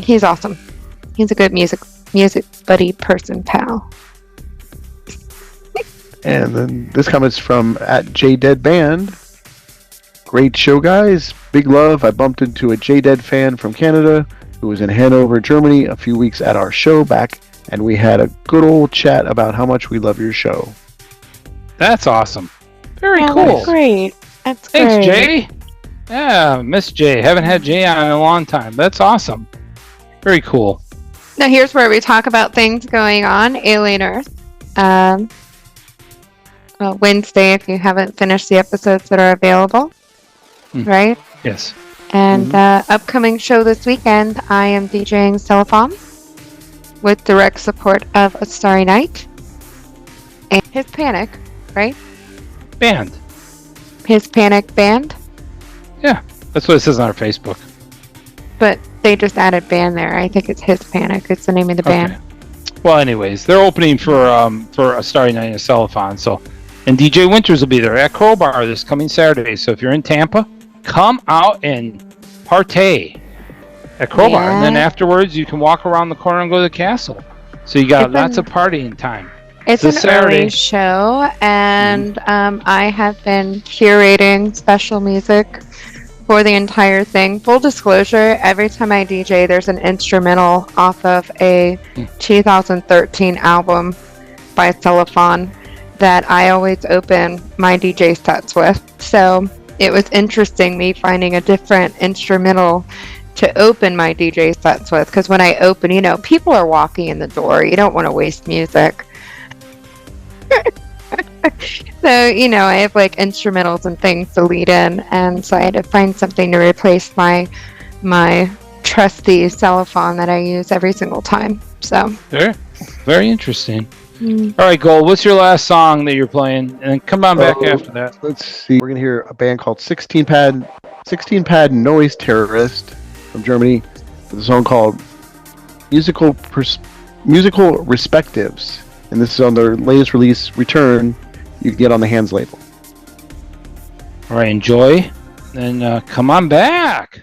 he's awesome. He's a good music buddy person, pal. And then this comment's from at JDeadBand. Great show, guys. Big love. I bumped into a JDead fan from Canada who was in Hanover, Germany a few weeks at our show back, and we had a good old chat about how much we love your show. That's awesome. Very cool. That's great. That's Thanks, great. Jay. Yeah, Miss Jay. Haven't had Jay on in a long time. That's awesome. Very cool. Now here's where we talk about things going on. Alien Earth. Wednesday, if you haven't finished the episodes that are available. Right? Yes. And upcoming show this weekend, I am DJing Cellophon with direct support of A Starry Night and His Panic, right? Band. His Panic Band. Yeah, that's what it says on our Facebook. But they just added band there. I think it's His Panic. It's the name of the band. Okay. Well, anyways, they're opening for A Starry Night and a Cellophon. So, and DJ Winters will be there at Crowbar this coming Saturday. So if you're in Tampa, come out and partay at Crowbar, and then afterwards you can walk around the corner and go to the castle. So you got lots of partying time. It's an early show, and I have been curating special music for the entire thing. Full disclosure, every time I DJ, there's an instrumental off of a 2013 album by Cellophon that I always open my DJ sets with. So it was interesting me finding a different instrumental to open my DJ sets with, because when I open, you know, people are walking in the door. You don't want to waste music. So, you know, I have like instrumentals and things to lead in, and so I had to find something to replace my trusty Cellophon that I use every single time. So very interesting. All right, Gold, what's your last song that you're playing? And come on back after that. Let's see. We're going to hear a band called 16 Pad Noise Terrorist from Germany with a song called Musical Respectives. And this is on their latest release, Return. You can get on the Hands label. All right, enjoy. And come on back.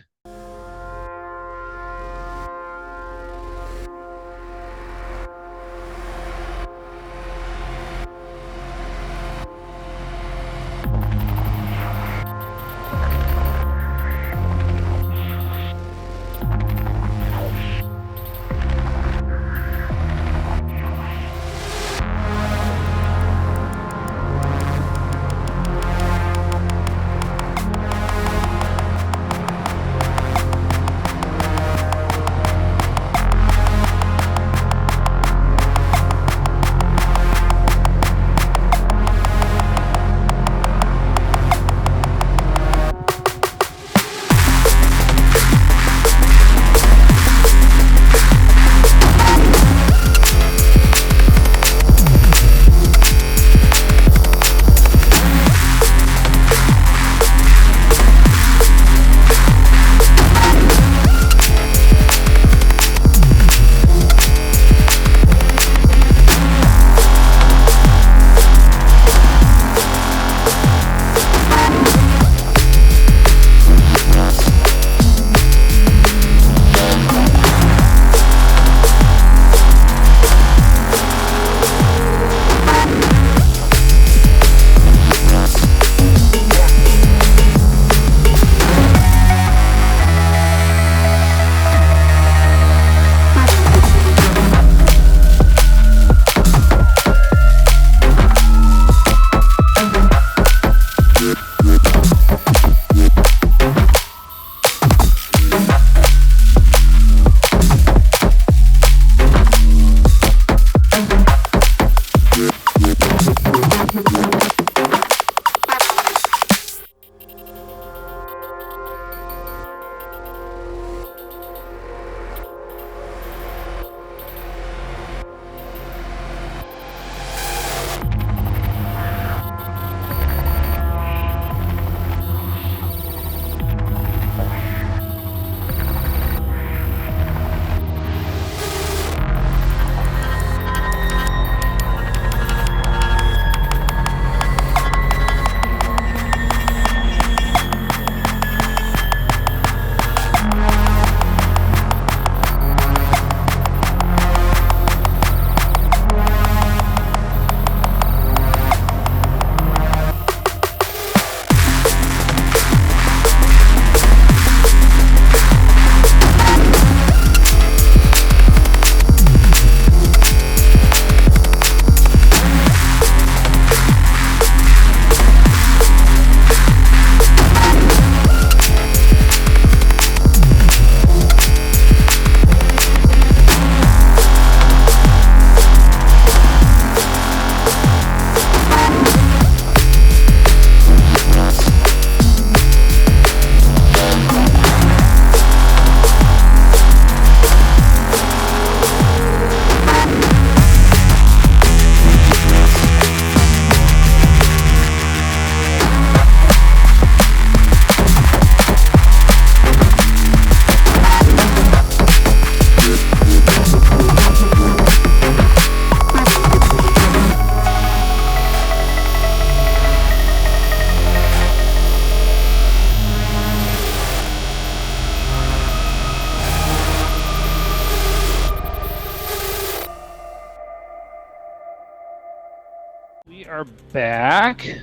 are back.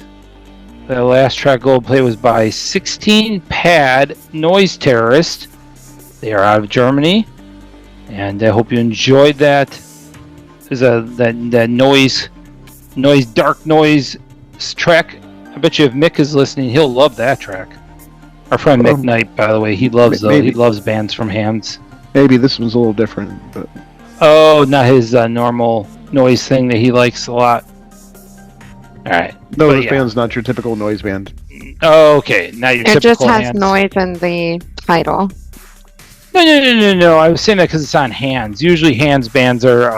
The last track Gold play was by 16 Pad Noise Terrorist. They are out of Germany, and I hope you enjoyed that. There's that noise, dark noise track. I bet you if Mick is listening, he'll love that track. Our friend Mick Knight, by the way, he loves bands from Hands. Maybe this one's a little different, but oh, not his normal noise thing that he likes a lot. All right. No, this band's not your typical noise band. Oh, okay. Not your typical. It just has Hands. noise in the title. No. I was saying that because it's on Hands. Usually, Hands bands are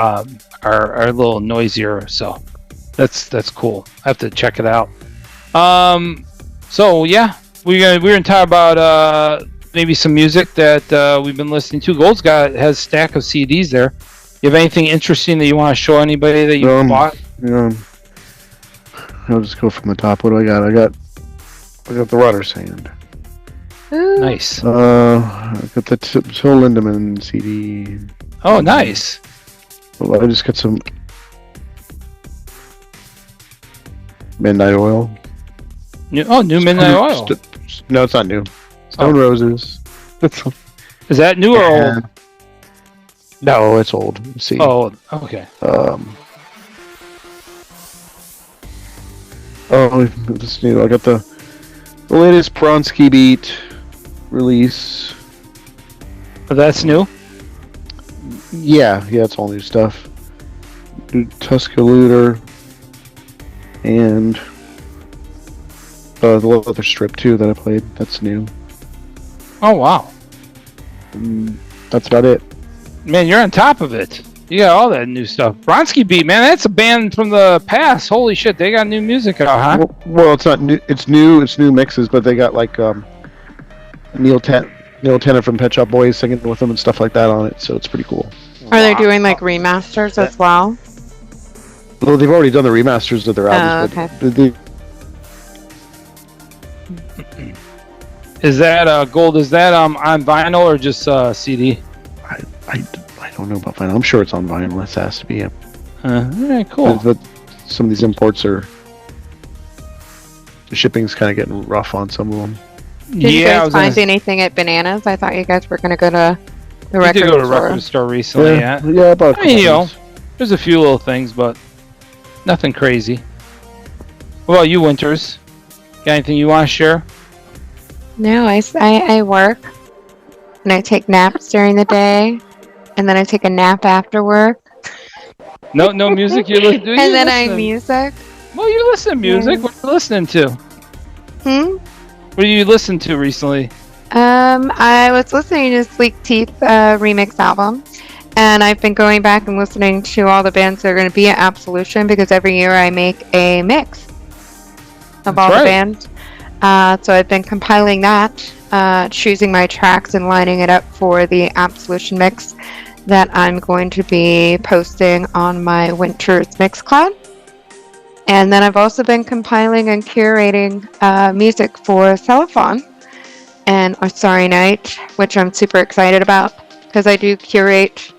a little noisier, so that's cool. I have to check it out. So yeah, we're gonna talk about maybe some music that we've been listening to. Gold's has a stack of CDs there. You have anything interesting that you want to show anybody that you bought? I'll just go from the top. What do I got? I got the Rotersand. Nice. I got the Till Lindemann CD. Oh, nice. Well, I just got some Midnight Oil. New Midnight Oil. No, it's not new. Stone Roses. Is that new or old? No, it's old. Let's see. Oh, okay. This new. I got the latest Bronski Beat release. Oh, that's new? Yeah, it's all new stuff. Tuscalooter and the Leaetherstrip too that I played. That's new. Oh wow. That's about it. Man, you're on top of it. You got all that new stuff. Bronski Beat, man, that's a band from the past. Holy shit, they got new music out, huh? Well, it's not new. It's new mixes, but they got like Neil Tennant from Pet Shop Boys singing with them and stuff like that on it. So it's pretty cool. Are they doing like remasters as well? Well, they've already done the remasters of their albums. Oh, okay. Is that Gold? Is that on vinyl or just CD? I don't know about vinyl. I'm sure it's on vinyl. That has to be it. All right, cool. But some of these imports the shipping's kind of getting rough on some of them. Did you guys find anything at Bananas? I thought you guys were going to go to the record store. We did go to a record store recently, yeah. Yeah, about a couple there's a few little things, but nothing crazy. What about you, Winters? Got anything you want to share? No, I work, and I take naps during the day, and then I take a nap after work. No music you listen to? And then I music. Well, you listen to music. What are you listening to? What do you listen to recently? I was listening to Sleek Teeth remix album, and I've been going back and listening to all the bands that are going to be at Absolution because every year I make a mix of all the bands. So I've been compiling that, choosing my tracks and lining it up for the Absolution mix that I'm going to be posting on my Winter's Mixcloud. And then I've also been compiling and curating music for Cellophon and A Sorry Night, which I'm super excited about because I do curate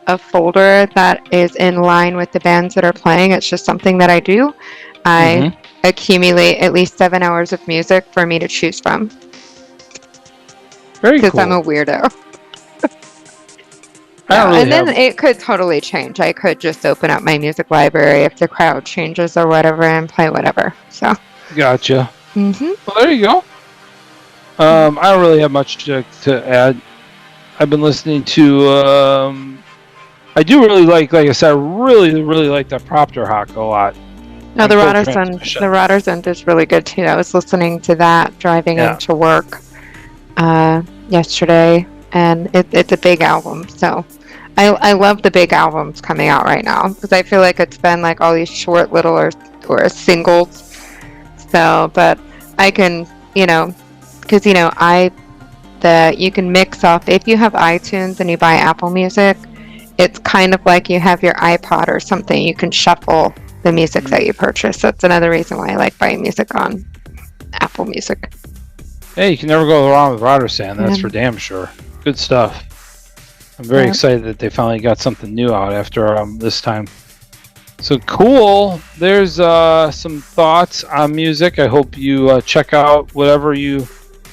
a folder that is in line with the bands that are playing. It's just something that I do. I accumulate at least 7 hours of music for me to choose from. Very cool. Because I'm a weirdo. And then it could totally change. I could just open up my music library if the crowd changes or whatever and play whatever. So. Gotcha. Well, there you go. I don't really have much to add. I've been listening to. I do really like I said, I really like that Propter Hoc a lot. No, the Rotersand is really good too. I was listening to that driving into work yesterday, and it's a big album. So I love the big albums coming out right now because I feel like it's been like all these short little or singles. So, but I can, because you can mix up if you have iTunes and you buy Apple Music. It's kind of like you have your iPod or something. You can shuffle the music that you purchase. That's another reason why I like buying music on Apple Music. Hey, you can never go wrong with Rotersand. That's for damn sure. Good stuff. I'm very excited that they finally got something new out after this time. So cool. There's some thoughts on music. I hope you check out whatever you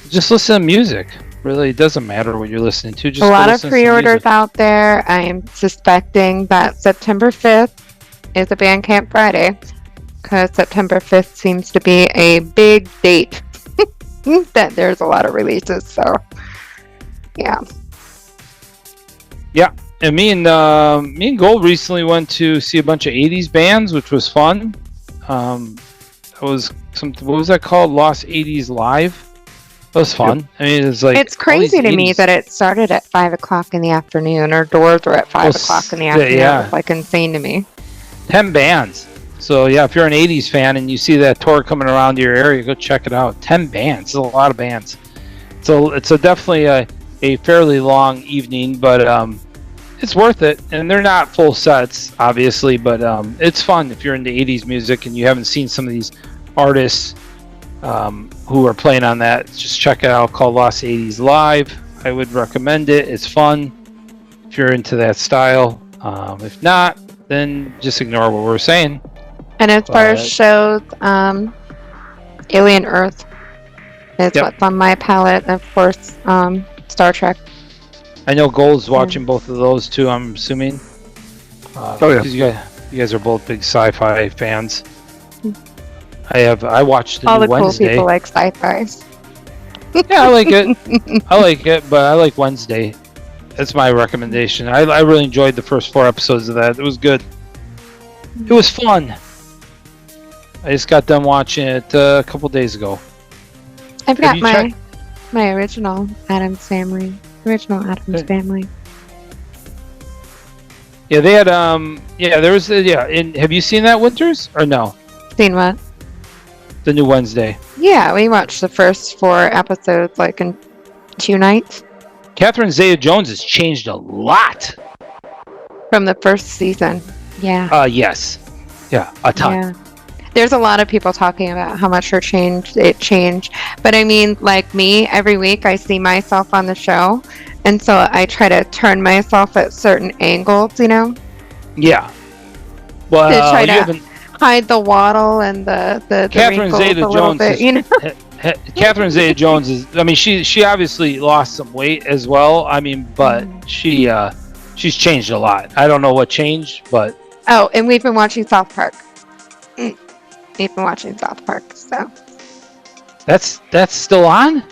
just listen to music. Really, it doesn't matter what you're listening to. Just a lot of listen to some pre-orders music. out there. I am suspecting that September 5th is a Bandcamp Friday, because September 5th seems to be a big date that there's a lot of releases. So, yeah. Yeah, and me and Gold recently went to see a bunch of '80s bands, which was fun. That was what was that called? Lost '80s Live. That was fun. Yep. I mean, it's like It's crazy to me 80s. that it started at 5 o'clock in the afternoon, or doors were at 5 o'clock in the afternoon. yeah. It's like insane to me. 10 bands. So yeah, if you're an '80s fan and you see that tour coming around your area, go check it out. 10 bands. It's a lot of bands. So it's definitely a fairly long evening, but it's worth it. And they're not full sets, obviously, but it's fun if you're into '80s music and you haven't seen some of these artists who are playing on that. Just check it out. Called Lost '80s Live. I would recommend it. It's fun if you're into that style. If not, then just ignore what we're saying. And as far as shows, Alien Earth is Yep. what's on my palette. Of course, Star Trek. I know Gold's watching both of those too. I'm assuming. Oh, yeah. 'Cause you guys are both big sci-fi fans. I watched the All new the cool Wednesday. people like sci-fi. Yeah, I like it. I like it, but I like Wednesday. That's my recommendation. I really enjoyed the first 4 episodes of that. It was good. It was fun. I just got done watching it a couple days ago. I've got you my checked- my original Addams Family. Original Addams Family. Yeah, they had there was and have you seen that, Winters, or no? Seen what? The new Wednesday. Yeah, we watched the first 4 episodes like in 2 nights Catherine Zeta-Jones has changed a lot. from the first season. Yeah. Yes. Yeah, a ton. Yeah. There's a lot of people talking about how much it changed. But I mean, like me, every week I see myself on the show. And so I try to turn myself at certain angles, you know? Yeah. Well, to try you to haven't. hide the waddle and the Catherine wrinkles a little Zeta-Jones bit, is- you know? Catherine Zeta-Jones is. I mean, she obviously lost some weight as well. I mean, but she's changed a lot. I don't know what changed, but Oh, and we've been watching South Park. We've been watching South Park, so. that's still on.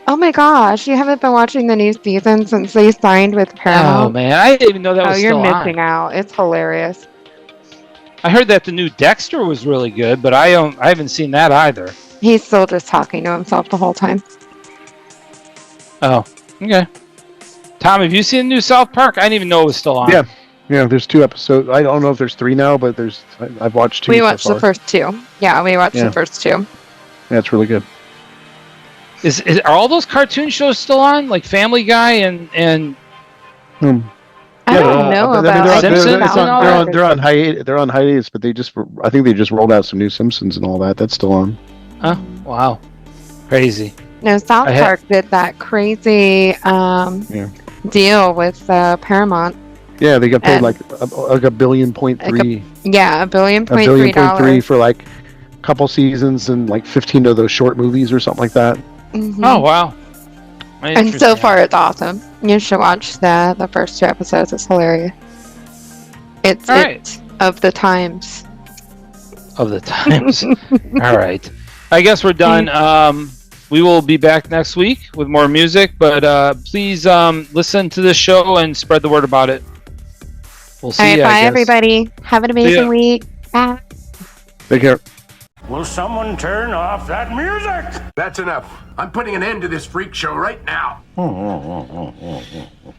Oh my gosh, you haven't been watching the new season since they signed with Paramount? Oh man, I didn't even know that Oh, was you're still missing on. out. It's hilarious. I heard that the new Dexter was really good, but I haven't seen that either. He's still just talking to himself the whole time. Oh, okay. Tom, have you seen the new South Park? I didn't even know it was still on. Yeah. Yeah, there's 2 episodes. I don't know if there's 3 now, but I've watched 2 We so watched far. the first 2. Yeah, we watched Yeah. the first 2. Yeah, it's really good. Are all those cartoon shows still on, like Family Guy and I don't know but, about they're, Simpsons they're, and all that. they're on hiatus. They're on hiatus, but I think they just rolled out some new Simpsons and all that. That's still on. Oh, wow, crazy. No, South Park did that crazy deal with Paramount. Yeah, they got paid And- like a billion point three. Yeah, $1.3 billion. $1.3 billion for like a couple seasons and like 15 of those short movies or something like that. Mhm. Oh wow. And so Interesting. far, it's awesome. You should watch the first 2 episodes. It's hilarious. It's All right. it's of the times. Of the times. All right. I guess we're done. We will be back next week with more music, but please listen to this show and spread the word about it. We'll see All right, you, I bye guess. everybody. Have an amazing week. Bye. Take care. Will someone turn off that music? That's enough. I'm putting an end to this freak show right now.